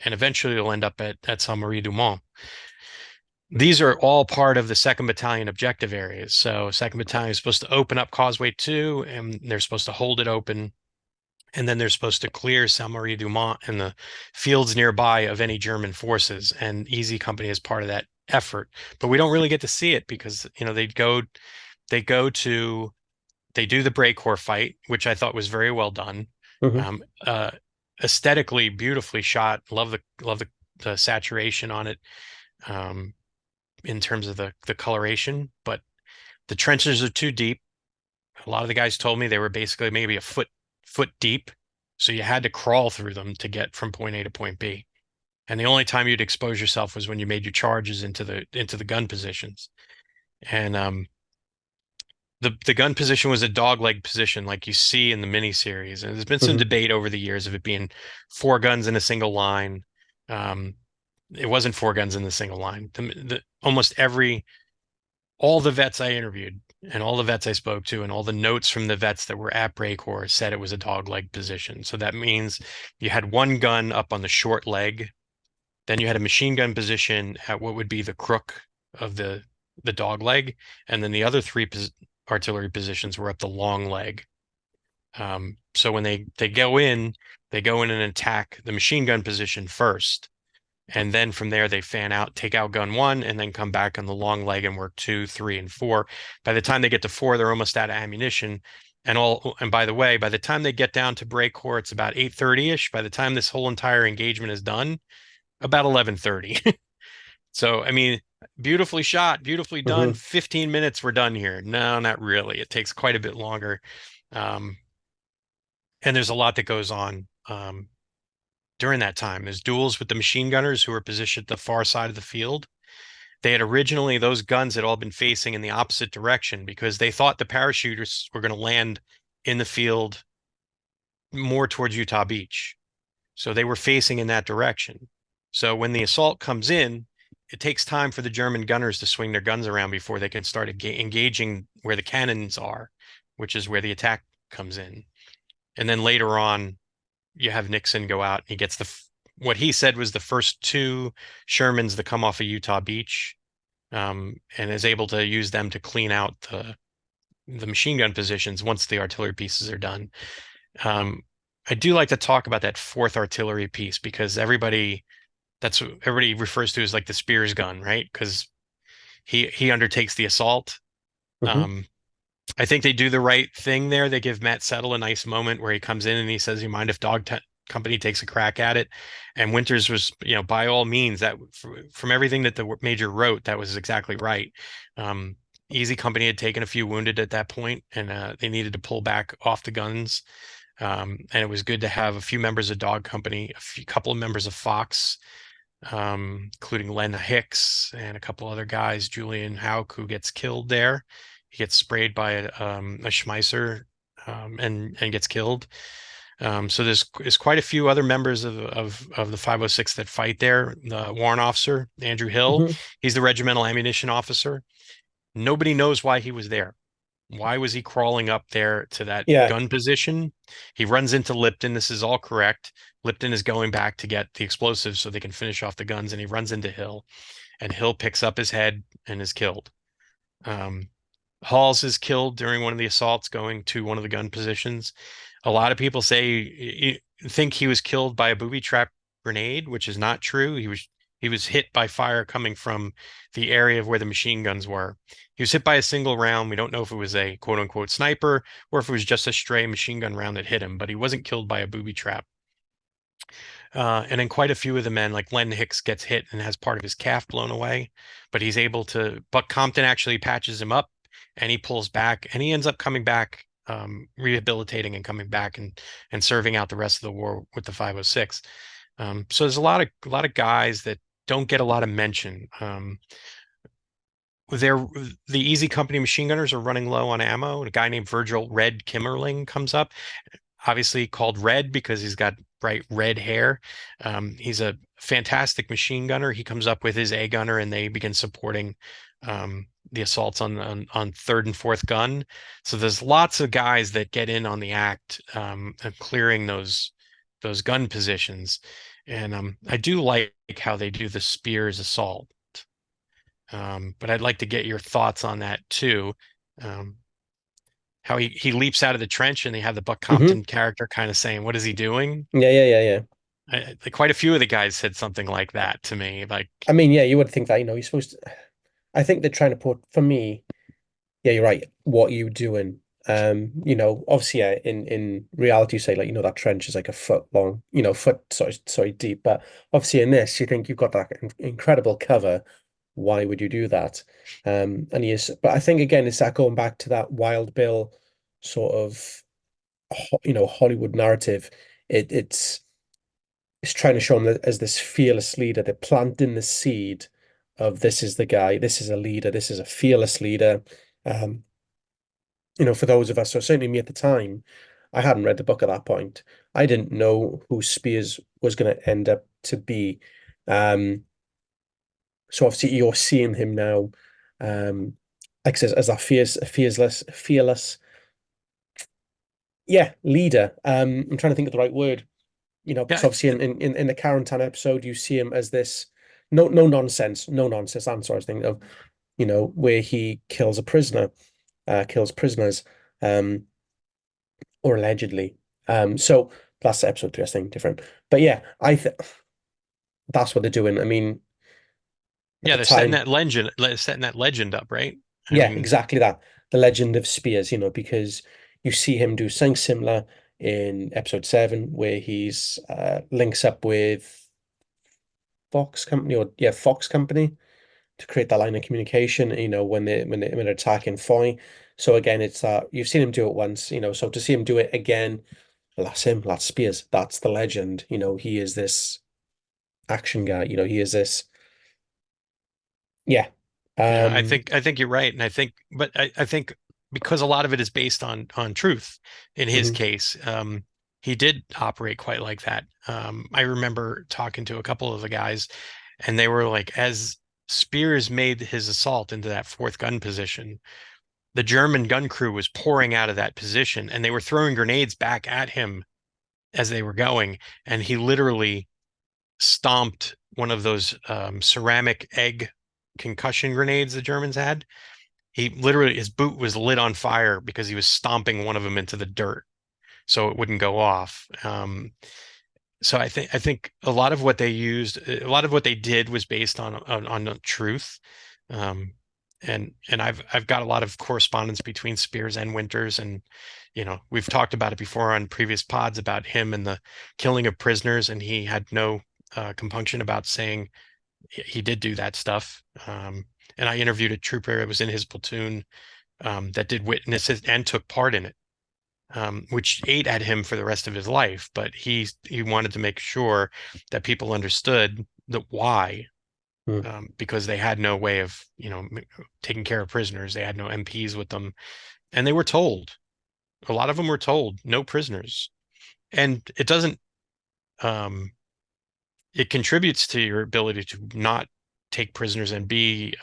and eventually you'll end up at Saint Marie du Mont. These are all part of the 2nd Battalion objective areas. So 2nd Battalion is supposed to open up Causeway 2, and they're supposed to hold it open. And then they're supposed to clear Saint-Marie-du-Mont and the fields nearby of any German forces. And Easy Company is part of that effort. But we don't really get to see it because, they go to, they do the Breakcore fight, which I thought was very well done. Hmm. Um, uh, Aesthetically, beautifully shot. Love the saturation on it. Um, in terms of the coloration, but the trenches are too deep. A lot of the guys told me they were basically maybe a foot deep, so you had to crawl through them to get from point A to point B. And the only time you'd expose yourself was when you made your charges into the gun positions. And the gun position was a dogleg position, like you see in the miniseries. And there's been some Hmm. debate over the years of it being 4 guns in a single line. Um, it wasn't 4 guns in the single line. Almost all the vets I interviewed and all the vets I spoke to and all the notes from the vets that were at Breakcore said it was a dog leg position. So that means you had one gun up on the short leg, then you had a machine gun position at what would be the crook of the dog leg, and then the other three artillery positions were up the long leg. So when they go in and attack the machine gun position first, and then from there, they fan out, take out gun 1, and then come back on the long leg and work 2, 3, and 4. By the time they get to 4, they're almost out of ammunition. And by the way, by the time they get down to Breakcore, it's about 8:30-ish. By the time this whole entire engagement is done, about 11:30. So, I mean, beautifully shot, beautifully done. Hmm. 15 minutes, we're done here. No, not really. It takes quite a bit longer. Um, and there's a lot that goes on. During that time. There's duels with the machine gunners who were positioned at the far side of the field. They had originally, those guns had all been facing in the opposite direction because they thought the parachuters were going to land in the field more towards Utah Beach. So they were facing in that direction. So when the assault comes in, it takes time for the German gunners to swing their guns around before they can start engaging where the cannons are, which is where the attack comes in. And then later on, you have Nixon go out and he gets what he said was the first 2 Shermans that come off of Utah Beach, and is able to use them to clean out the machine gun positions once the artillery pieces are done. Um, I do like to talk about that 4th artillery piece because that's what everybody refers to as like the Spears gun, right? Because he undertakes the assault. Hmm. Um, I think they do the right thing there. They give Matt Settle a nice moment where he comes in and he says, "You mind if Company takes a crack at it?" And Winters was, by all means, that from everything that the major wrote, that was exactly right. Um, Easy Company had taken a few wounded at that point, and they needed to pull back off the guns. And it was good to have a few members of Dog Company, couple of members of Fox, including Len Hicks and a couple other guys, Julian Hauk, who gets killed there. He gets sprayed by a Schmeisser, and gets killed. So there's quite a few other members of the 506 that fight there. The warrant officer, Andrew Hill, Hmm. he's the regimental ammunition officer. Nobody knows why he was there. Why was he crawling up there to that Yeah. gun position? He runs into Lipton. This is all correct. Lipton is going back to get the explosives so they can finish off the guns, and he runs into Hill, and Hill picks up his head and is killed. Um, Halls is killed during one of the assaults going to one of the gun positions. A lot of people think he was killed by a booby trap grenade, which is not true. He was hit by fire coming from the area of where the machine guns were. He was hit by a single round. We don't know if it was a quote unquote sniper or if it was just a stray machine gun round that hit him, but he wasn't killed by a booby trap. And then quite a few of the men, like Len Hicks, gets hit and has part of his calf blown away, but he's able to. Buck Compton actually patches him up, and he pulls back, and he ends up coming back, rehabilitating and coming back and serving out the rest of the war with the 506. So there's a lot of guys that don't get a lot of mention. They're the Easy Company machine gunners are running low on ammo. A guy named Virgil Red Kimmerling comes up, obviously called Red because he's got bright red hair. He's a fantastic machine gunner. He comes up with his A gunner, and they begin supporting the assaults on third and fourth gun. So there's lots of guys that get in on the act of clearing those gun positions, and I do like how they do the spears assault. But I'd like to get your thoughts on that too. Um, how he leaps out of the trench and they have the Buck Hmm. Compton character kind of saying, "What is he doing?" Yeah, yeah, yeah, yeah. Quite a few of the guys said something like that to me. Like, I mean, yeah, you would think that, you're supposed to. I think they're trying to put, for me, yeah, you're right. What are you doing? Obviously, yeah, in reality, you say like, that trench is like a foot long, foot, sorry, deep. But obviously in this, you think you've got that incredible cover. Why would you do that? And he is, but I think again, it's that going back to that Wild Bill sort of, Hollywood narrative. It's trying to show him that as this fearless leader. They're planting the seed of this is the guy, this is a leader, this is a fearless leader. Um, for those of us, so certainly me at the time, I hadn't read the book at that point. I didn't know who Spears was going to end up to be. Um, so obviously you're seeing him now, like I says, as that fearless, yeah, leader. I'm trying to think of the right word. Because yeah, obviously in the Carentan episode, you see him as this no nonsense, no nonsense answer. I was thinking of, where he kills a prisoner, kills prisoners, um, or allegedly. So that's episode 3, I think, different. But yeah, I think that's what they're doing. I mean, at yeah, the they're setting time, that legend up, right? I yeah, mean, exactly that. The Legend of Spears, because you see him do something similar in episode 7, where he's links up with Fox Company, or yeah, Fox Company, to create that line of communication, when they're attacking Foy. So again, it's that you've seen him do it once, so to see him do it again, well, that's him, that's Spears, that's the legend. He is this action guy, he is this, yeah. yeah, I Um, think I think you're right, and I think because a lot of it is based on truth. In his mhm. case, he did operate quite like that. I remember talking to a couple of the guys, and they were like, as Spears made his assault into that fourth gun position, the German gun crew was pouring out of that position, and they were throwing grenades back at him as they were going, and he literally stomped one of those ceramic egg concussion grenades the Germans had. He literally, his boot was lit on fire because he was stomping one of them into the dirt so it wouldn't go off. So I think a lot of what they used, a lot of what they did was based on the truth. Um, and I've got a lot of correspondence between Spears and Winters, and we've talked about it before on previous pods about him and the killing of prisoners, and he had no compunction about saying he did do that stuff. And I interviewed a trooper that was in his platoon that did witness it and took part in it, which ate at him for the rest of his life. But he wanted to make sure that people understood the why, Mm. because they had no way of taking care of prisoners. They had no MPs with them, and they were told. A lot of them were told no prisoners. and it doesn't it contributes to your ability to not take prisoners and be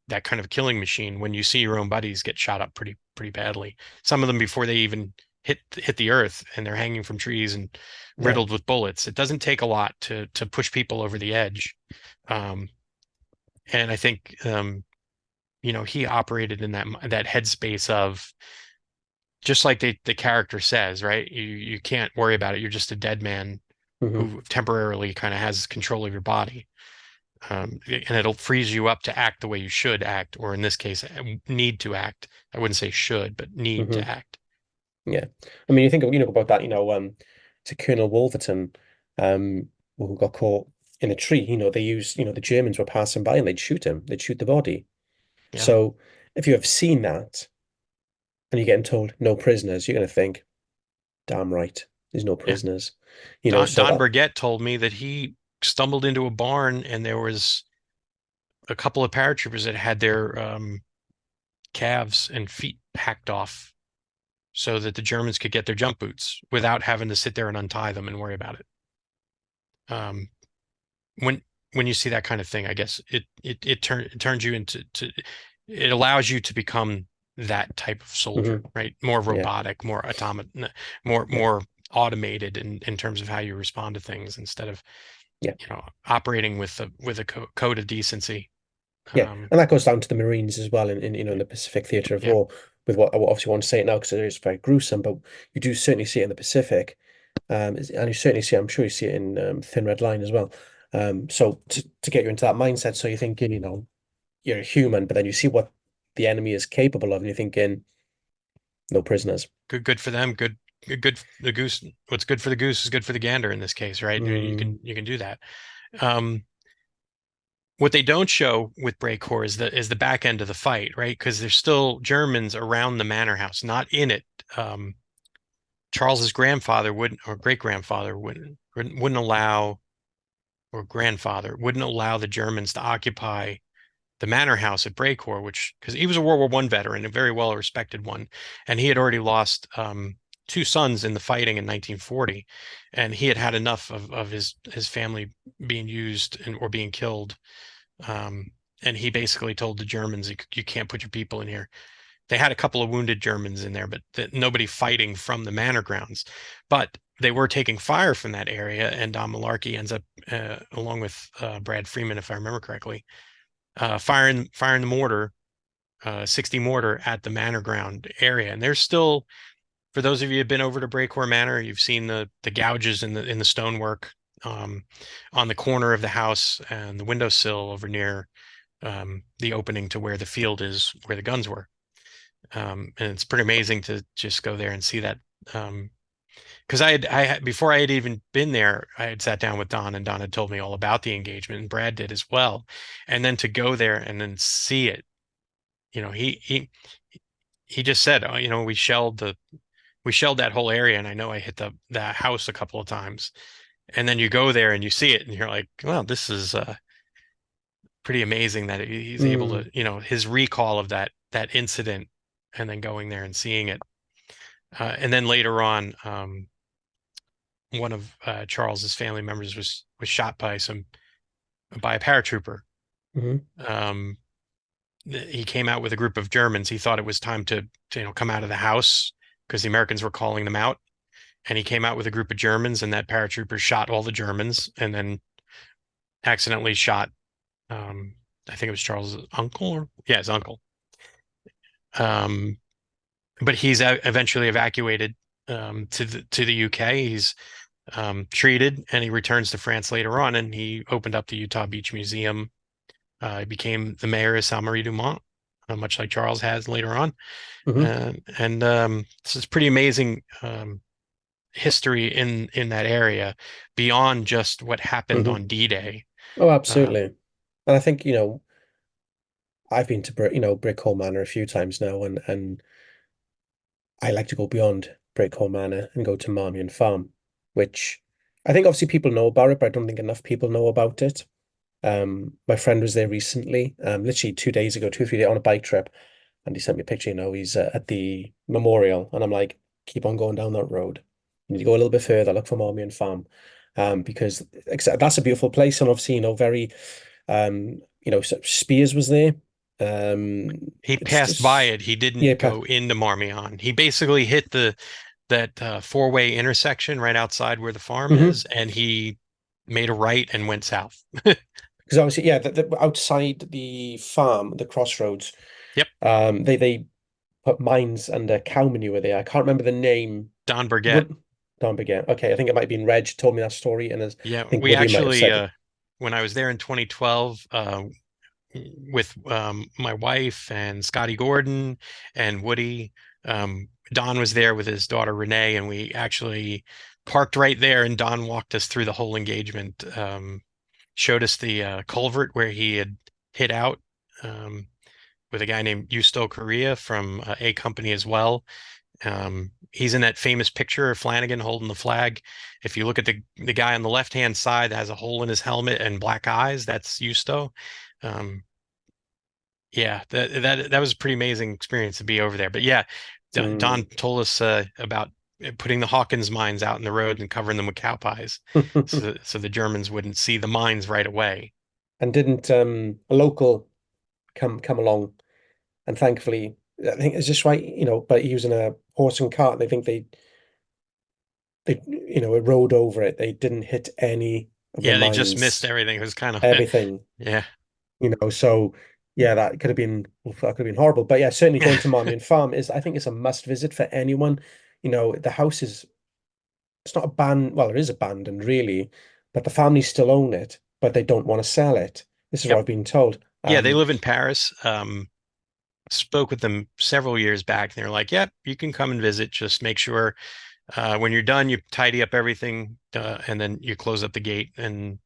that kind of killing machine when you see your own buddies get shot up pretty badly. Some of them before they even hit the earth and they're hanging from trees and Yeah. riddled with bullets. It doesn't take a lot to push people over the edge. Um, and I think he operated in that headspace of just like the character says, right? You can't worry about it. You're just a dead man Hmm. who temporarily kind of has control of your body. And it'll freeze you up to act the way you should act, or in this case, need to act. I wouldn't say should, but need to Hmm. act. Yeah. I mean, you think of, about that, to Colonel Wolverton, who got caught in a tree, they used, the Germans were passing by and they'd shoot him. They'd shoot the body. Yeah. So if you have seen that and you're getting told no prisoners, you're going to think, damn right, there's no Yeah. prisoners. So Don that, Burgett told me that he stumbled into a barn and there was a couple of paratroopers that had their calves and feet hacked off so that the Germans could get their jump boots without having to sit there and untie them and worry about it. Um, when when you see that kind of thing, I guess it turns you it allows you to become that type of soldier, mhm, right? More yeah, robotic, more atomic, more yeah, more automated in terms of how you respond to things instead of yeah. operating with a code of decency. Yeah, Um, and that goes down to the Marines as well in the Pacific Theatre of yeah, War. With what I obviously want to say it now because it is very gruesome, but you do certainly see it in the Pacific, and you certainly see it, I'm sure you see it in Thin Red Line as well. So to get you into that mindset, so you're thinking, you're a human, but then you see what the enemy is capable of, and you're thinking, no prisoners. good for them. Good. The goose. What's good for the goose is good for the gander in this case, right? Mm, You can do that. Um, what they don't show with Breakcore is the back end of the fight, right? Because there's still Germans around the manor house, not in it. Um, Charles's grandfather wouldn't, or great grandfather wouldn't allow, or grandfather wouldn't allow the Germans to occupy the manor house at Breakcore, which because he was a World War I veteran, a very well respected one, and he had already lost two sons in the fighting in 1940, and he had had enough of his family being used or being killed. Um, and he basically told the Germans, you can't put your people in here. They had a couple of wounded Germans in there, but nobody fighting from the manor grounds. But they were taking fire from that area, and Don Malarkey ends up, along with Brad Freeman, if I remember correctly, firing the mortar, 60 mortar at the manor ground area. And there's still, for those of you who've been over to Breakcore Manor, you've seen the gouges in the stonework um, on the corner of the house and the windowsill over near the opening to where the field is, where the guns were. And it's pretty amazing to just go there and see that. Because before I had even been there, I had sat down with Don and Don had told me all about the engagement and Brad did as well. And then to go there and then see it, you know, he just said, oh, we shelled that whole area. And I know I hit that house a couple of times. And then you go there and you see it and you're like, well, this is pretty amazing that he's able mm, to, his recall of that incident and then going there and seeing it. And then later on, one of Charles's family members was shot by a paratrooper. mhm, Um, he came out with a group of Germans. He thought it was time to come out of the house because the Americans were calling them out. And he came out with a group of Germans, and that paratrooper shot all the Germans, and then accidentally shot. I think it was Charles's uncle, or yeah, his uncle. Um, but he's eventually evacuated to the UK. He's treated, and he returns to France later on, and he opened up the Utah Beach Museum. He became the mayor of Saint Marie du Mont, much like Charles has later on. mhm, And this is pretty amazing history in that area beyond just what happened mhm. on D-Day. Oh, Uh, absolutely. And I think, I've been to Brickhall Manor a few times now, and I like to go beyond Brickhall Manor and go to Marmion Farm, which I think obviously people know about it, but I don't think enough people know about it. My friend was there recently, literally 2 days ago, 2, 3 days on a bike trip, and he sent me a picture. He's at the memorial, and I'm like, keep on going down that road. You need to go a little bit further, look for Marmion Farm, because that's a beautiful place, and obviously, very, Spears was there. He It's passed by just it. He didn't yeah, go into Marmion. He basically hit the that four-way intersection right outside where the farm hmm is, and he made a right and went south. because obviously, yeah, outside the farm, the crossroads, Yep, they put mines under cow manure there. I can't remember the name. Don Burgett. Wood, don't forget. Okay, I think it might have been Reg told me that story, and I Yeah, think we Woody might have actually said it. when I was there in 2012 with my wife and Scotty Gordon and Woody. Don was there with his daughter Renee, and we actually parked right there. And Don walked us through the whole engagement, showed us the culvert where he had hit out with a guy named Yusto Korea from A Company as well. He's in that famous picture of Flanagan holding the flag. If you look at the guy on the left hand side that has a hole in his helmet and black eyes, that's Yusto. Um, yeah, that was a pretty amazing experience to be over there. But yeah, Don Mm. told us about putting the Hawkins mines out in the road and covering them with cow pies, so the Germans wouldn't see the mines right away. And didn't a local come along, and thankfully, I think it's just right, but using a horse and cart, and I think they it rode over it. They didn't hit any of the Yeah, they just missed mines, everything. It was kind of everything, yeah, so yeah, that could have been horrible. But yeah, certainly yeah, going to Marmion Farm I think it's a must visit for anyone. The house is, it's not abandoned. Well, it is abandoned, really, but the family still own it, but they don't want to sell it. This is what yep, I've been told. yeah. They live in Paris. Spoke with them several years back, and they're like, "Yep, you can come and visit. Just make sure when you're done, you tidy up everything, and then you close up the gate." And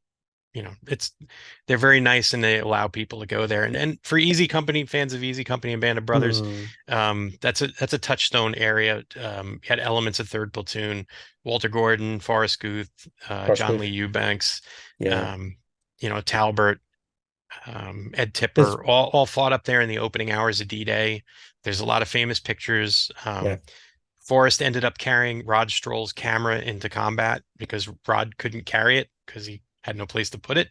it's they're very nice, and they allow people to go there. And for Easy Company fans of Easy Company and Band of Brothers, Hmm, that's a touchstone area. You had elements of Third Platoon, Walter Gordon, Forrest Guth, John Lee Crossgrove. Eubanks, Yeah. um, Talbert, Ed There's Tipper, all fought up there in the opening hours of D-Day. There's a lot of famous pictures. yeah. Forrest ended up carrying Rod Stroll's camera into combat because Rod couldn't carry it because he had no place to put it.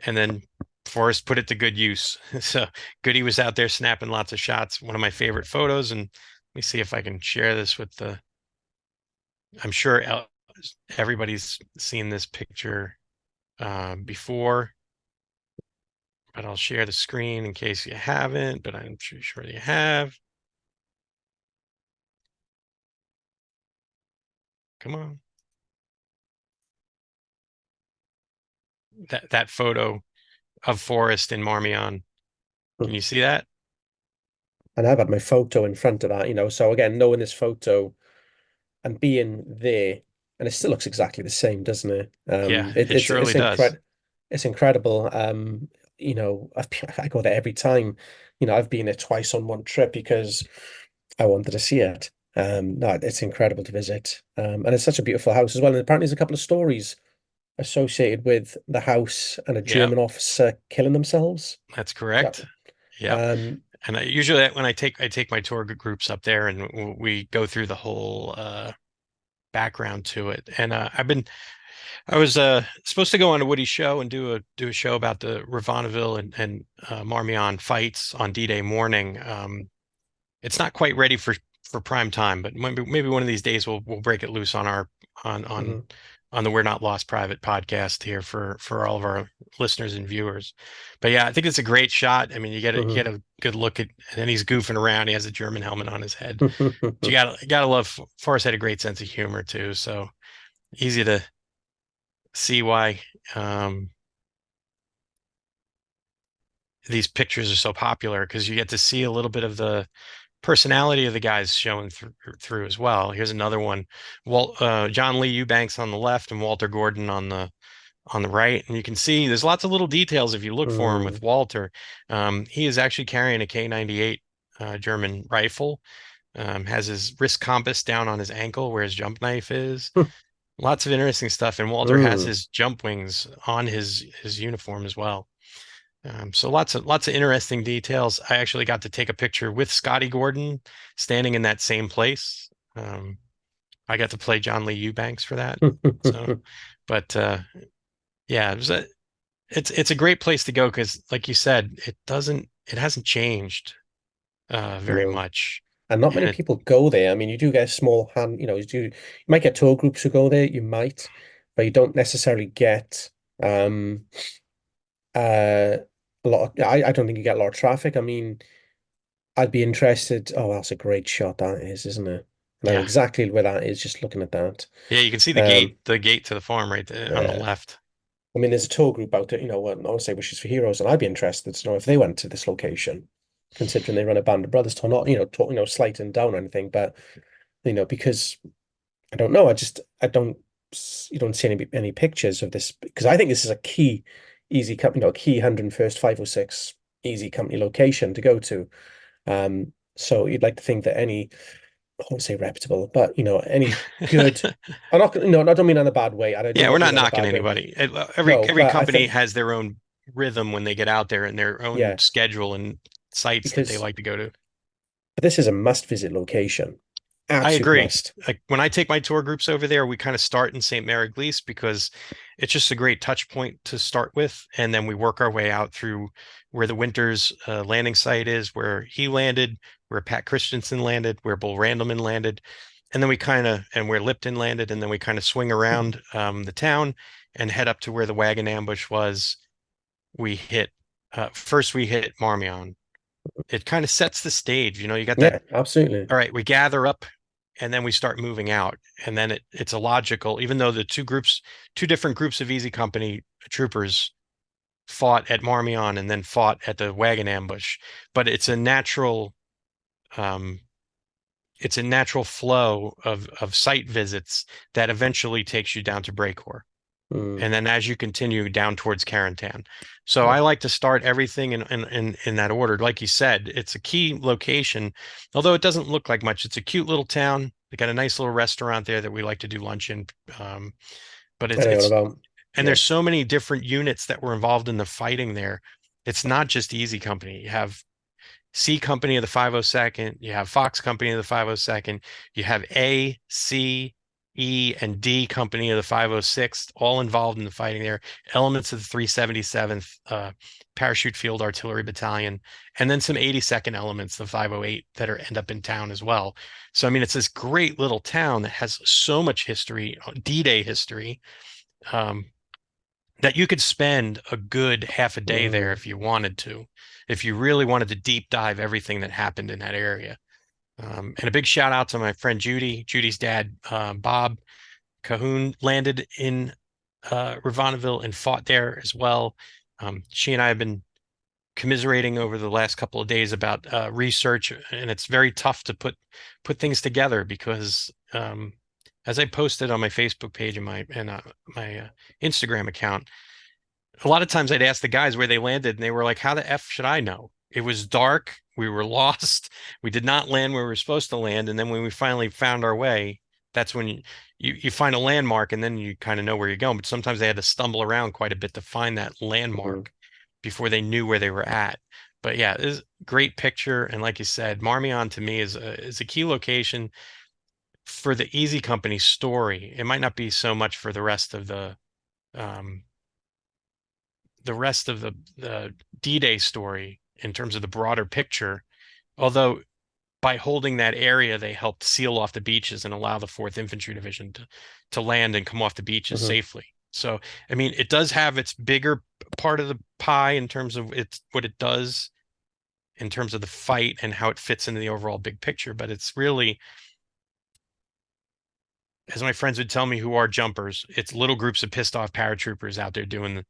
And then Forrest put it to good use. So Goody was out there snapping lots of shots. One of my favorite photos. And let me see if I can share this with I'm sure everybody's seen this picture before, but I'll share the screen in case you haven't, but I'm sure you have. Come on. That photo of Forrest in Marmion. Can you see that? And I've had my photo in front of that, So again, knowing this photo and being there, and it still looks exactly the same, doesn't it? Yeah, it It's surely does. it's incredible. I go there every time. I've been there twice on one trip because I wanted to see it. No, it's incredible to visit. And it's such a beautiful house as well. And apparently there's a couple of stories associated with the house and a Yeah, German officer killing themselves. that's Is that correct. Yeah. um And usually when I take my tour groups up there and we go through the whole background to it. And I was supposed to go on a Woody show and do a show about the Ravonneville and Marmion fights on D-Day morning. It's not quite ready for prime time, but maybe one of these days we'll break it loose on our on on mhm, on the We're Not Lost Private podcast here for all of our listeners and viewers. But yeah, I think it's a great shot. I mean, you get mhm. a good look at, and he's goofing around. He has a German helmet on his head. But you gotta love Forrest had a great sense of humor too. So easy to see why um, these pictures are so popular because you get to see a little bit of the personality of the guys showing through as well. Here's another one. John Lee Eubanks on the left and Walter Gordon on the right. And you can see there's lots of little details if you look for him with Mm. Walter. He is actually carrying a K98 German rifle, has his wrist compass down on his ankle where his jump knife is. Lots of interesting stuff. And Walter has Mm. his jump wings on his uniform as well. So lots of interesting details. I actually got to take a picture with Scotty Gordon standing in that same place. Um, I got to play John Lee Eubanks for that. So, but yeah, it's a great place to go because, like you said, it hasn't changed very No. much, And not and many people go there. I mean, you do get a small hand, you might get tour groups who go there, you might, but you don't necessarily get uh a lot of, I don't think you get a lot of traffic. I mean, I'd be interested. Oh, that's a great shot that is, isn't it? I know yeah, exactly where that is just looking at that. yeah, you can see Um, the gate to the farm right there on the yeah. left. I mean, there's a tour group out there, I want to say Wishes for Heroes, and I'd be interested to know if they went to this location, considering they run a Band of Brothers tour, not, slighting down or anything, but because I don't know, I don't, you don't see any pictures of this because I think this is a key easy company, a key 101st 506 easy company location to go to. So you'd like to think that I won't say reputable, but any good, I'm not, I don't mean in a bad way, and I do Yeah, we're not not mean in a knocking bad way. anybody. No, Every but I company think, has their own rhythm when they get out there and their own yes, schedule and sites that they because like to go to. this is a must visit location, I absolute agree. must. Like when I take my tour groups over there, we kind of start in St. Mary Glees because it's just a great touch point to start with, and then we work our way out through where the Winters landing site is, where he landed, where Pat Christensen landed, where Bull Randleman landed, and then and where Lipton landed, and then we kind of swing around the town and head up to where the wagon ambush was. We hit first we hit Marmion. It kind of sets the stage. You got that. Yeah, absolutely. All right, we gather up and then we start moving out. And then it's a logical, even though the two different groups of Easy Company troopers fought at Marmion and then fought at the wagon ambush, but um, it's a natural flow of site visits that eventually takes you down to Breakor. Mm, And then as you continue down towards Carentan. So yeah. I like to start everything in that order. Like you said, it's a key location, although it doesn't look like much. It's a cute little town. They got a nice little restaurant there that we like to do lunch in. Um, but I know all about. and Yeah. there's so many different units that were involved in the fighting there. It's not just Easy Company. You have C Company of the 502nd, you have Fox Company of the 502nd, you have A, C, E, and D Company of the 506th, all involved in the fighting there. Elements of the 377th Parachute Field Artillery Battalion, and then some 82nd elements, the 508, that end up in town as well. So, I mean, it's this great little town that has so much history, D-Day history, um, that you could spend a good half a day there Mm, if you wanted to, if you really wanted to deep dive everything that happened in that area. And a big shout out to my friend Judy. Judy's dad, Bob Cahoon, landed in Rivanaville and fought there as well. She and I have been commiserating over the last couple of days about research, and it's very tough to put things together because, as I posted on my Facebook page and my Instagram account, a lot of times I'd ask the guys where they landed, and they were like, "How the f should I know?" It was dark. We were lost. We did not land where we were supposed to land. And then when we finally found our way, that's when you find a landmark, and then you kind of know where you're going. But sometimes they had to stumble around quite a bit to find that mm, landmark before they knew where they were at. But yeah, this is a great picture. And like you said, Marmion to me is a key location for the Easy Company story. It might not be so much for um, the rest of the D-Day story in terms of the broader picture. Although by holding that area, they helped seal off the beaches and allow the 4th Infantry Division to land and come off the beaches mhm. safely. So, I mean, it does have its bigger part of the pie in terms of what it does in terms of the fight and how it fits into the overall big picture. But it's really, as my friends would tell me who are jumpers, it's little groups of pissed off paratroopers out there doing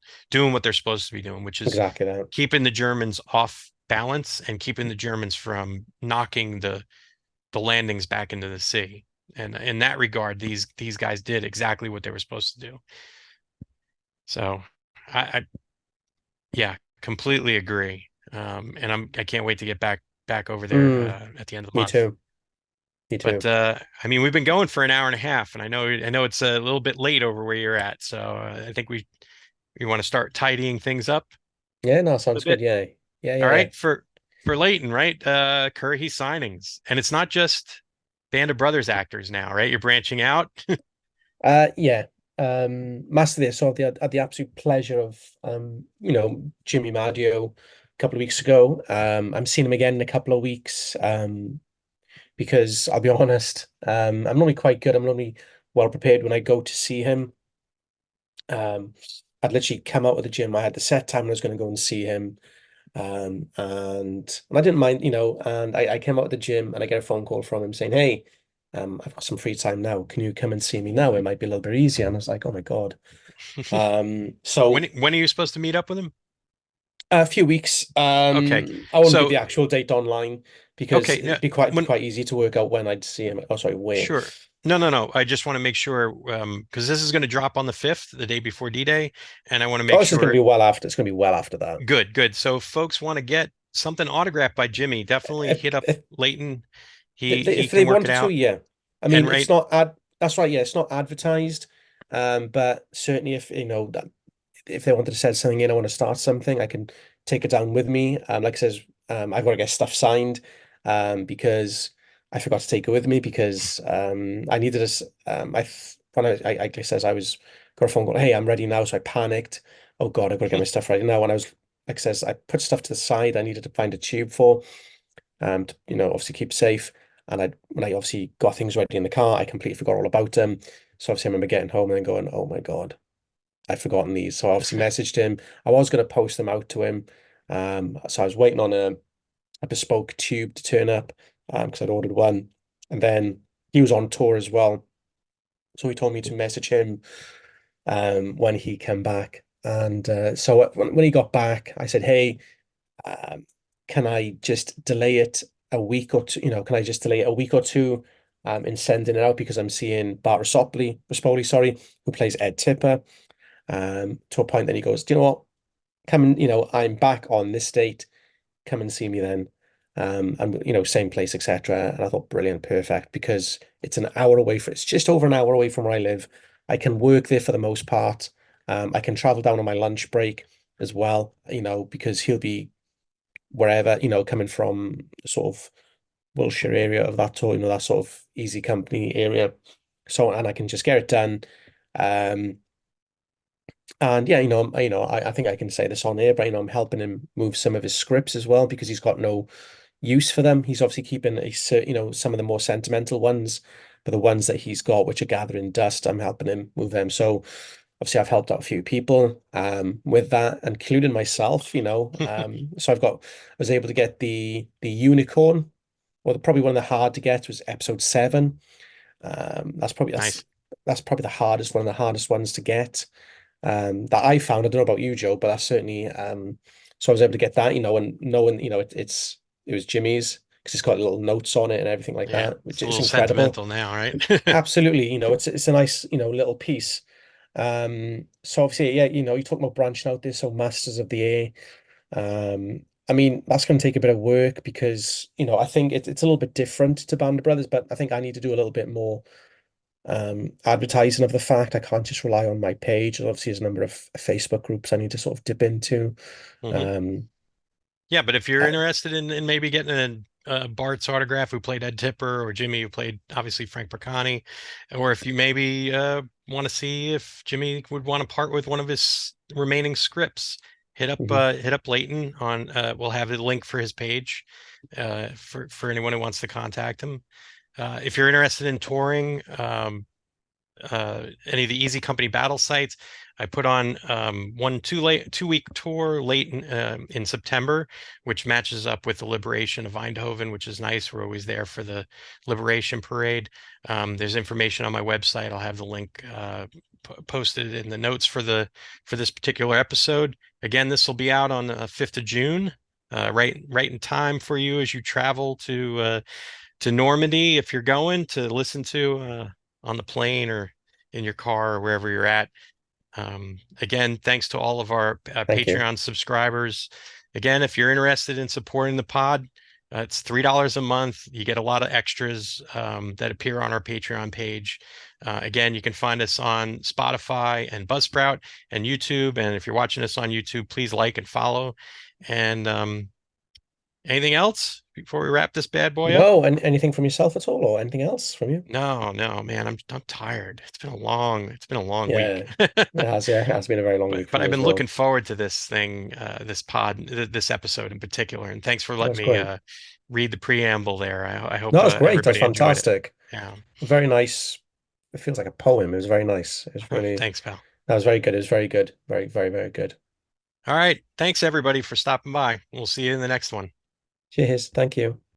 what they're supposed to be doing, which is Exactly that. keeping the Germans off balance and keeping the Germans from knocking the landings back into the sea. And in that regard, these guys did exactly what they were supposed to do. So I yeah, completely agree. And I can't wait to get back over there Mm, at the end of the me month. too. Me But too. I mean, we've been going for an hour and a half, and I know it's a little bit late over where you're at. So I think we want to start tidying things up Yeah, no, a sounds good. bit. Yeah. Yeah, All yeah, yeah. right, for Leighton, right? Curry signings, and it's not just Band of Brothers actors now, right? You're branching out. Yeah. Massively. So I had the absolute pleasure of Jimmy Maggio a couple of weeks ago. I'm seeing him again in a couple of weeks. Because I'll be honest, I'm normally quite good. I'm normally well prepared when I go to see him. I'd literally come out of the gym. I had the set time and I was going to go and see him. And I didn't mind, and I came out of the gym and I get a phone call from him saying, "Hey, I've got some free time now. Can you come and see me now? It might be a little bit easier." And I was like, "Oh my God." So When are you supposed to meet up with him? a few weeks. Okay. I won't give So the actual date online because okay, it'd be quite when quite easy to work out when I'd see him. Oh, sorry, where. sure. No, no, no. I just want to make sure because this is going to drop on the 5th, the day before D-Day, and I want to Oh, make this is going to be sure. well after. It's going to be well after that. Good, good. So if folks want to get something autographed by Jimmy, definitely If, hit up if Leighton. He if can they work it wanted to, out. yeah. I And mean, it's right, not ad. That's right. Yeah, it's not advertised. But certainly, if if they wanted to send something in, I want to start something, I can take it down with me. Like I says, I've got to get stuff signed, because I forgot to take it with me because I needed this. When like I says, I was got a phone call. Hey, I'm ready now. So I panicked. Oh God, I've got to get my stuff ready now. When I was like I says, I put stuff to the side. I needed to find a tube for to, obviously keep safe. And when I obviously got things ready in the car, I completely forgot all about them. So obviously I remember getting home and then going, oh my God, I've forgotten these. So I obviously messaged him. I was going to post them out to him. So I was waiting on a bespoke tube to turn up because I'd ordered one. And then he was on tour as well. So he told me to message him when he came back. And so when he got back, I said, hey, um, can I just delay it a week or two? Can I just delay it a week or two in sending it out because I'm seeing Bart Rispoli, sorry, who plays Ed Tipper, to a point. Then he goes, "Do you know what? Come and I'm back on this date. Come and see me then." And same place, etc. And I thought, brilliant, perfect, because it's an hour away it's just over an hour away from where I live. I can work there for the most part. I can travel down on my lunch break as well, because he'll be wherever, coming from sort of Wiltshire area of that sort, that sort of easy company area. So, and I can just get it done. Um, and yeah, I think I can say this on air, but I'm helping him move some of his scripts as well because he's got no use for them. He's obviously keeping some of the more sentimental ones, but the ones that he's got, which are gathering dust, I'm helping him move them. So obviously I've helped out a few people with that, including myself, So I was able to get the unicorn, or probably one of the hard to get was episode 7. That's probably nice. the hardest, one of the hardest ones to get. That I found. I don't know about you, Joe, but that's certainly so I was able to get that, and knowing, it was Jimmy's because it's got little notes on it and everything like Yeah, that, which it's a is little incredible. sentimental now, right? Absolutely, it's a nice, little piece. So obviously, yeah, you talk about branching out there, so Masters of the Air. I mean, that's going to take a bit of work because, I think it's a little bit different to Band of Brothers, but I think I need to do a little bit more advertising of the fact. I can't just rely on my page. And obviously, there's a number of Facebook groups I need to sort of dip into. hmm Um, Yeah, but if you're uh, interested in maybe getting a Bart's autograph who played Ed Tipper, or Jimmy who played obviously Frank Percani, or if you maybe want to see if Jimmy would want to part with one of his remaining scripts, mhm. hit up Leighton on we'll have the link for his page for anyone who wants to contact him. If you're interested in touring, any of the Easy Company battle sites. I put on one 2 week tour late in September, which matches up with the Liberation of Eindhoven, which is nice. We're always there for the Liberation Parade. There's information on my website. I'll have the link posted in the notes for this particular episode. Again, this will be out on the 5th of June. Right in time for you as you travel to Normandy if you're going to listen to on the plane or in your car or wherever you're at. Again, thanks to all of our Thank you. Patreon subscribers. Again, if you're interested in supporting the pod, it's $3 a month. You get a lot of extras that appear on our Patreon page. Again, you can find us on Spotify and Buzzsprout and YouTube. And if you're watching us on YouTube, please like and follow. And Anything else before we wrap this bad boy up? No, and anything from yourself at all, or anything else from you? No, no, man, I'm tired. It's been a long week. Yeah, it has. Yeah, it has been a very long But week for but me I've as been well. looking forward to this thing, this episode in particular. And thanks for letting That's me great. read the preamble there. I No, hope it was great. That's everybody enjoyed it. fantastic. Yeah. Very nice. It feels like a poem. It was very nice. It was really. Thanks, pal. That was very good. It was very good. Very, very, very good. All right. Thanks everybody for stopping by. We'll see you in the next one. Cheers. Thank you.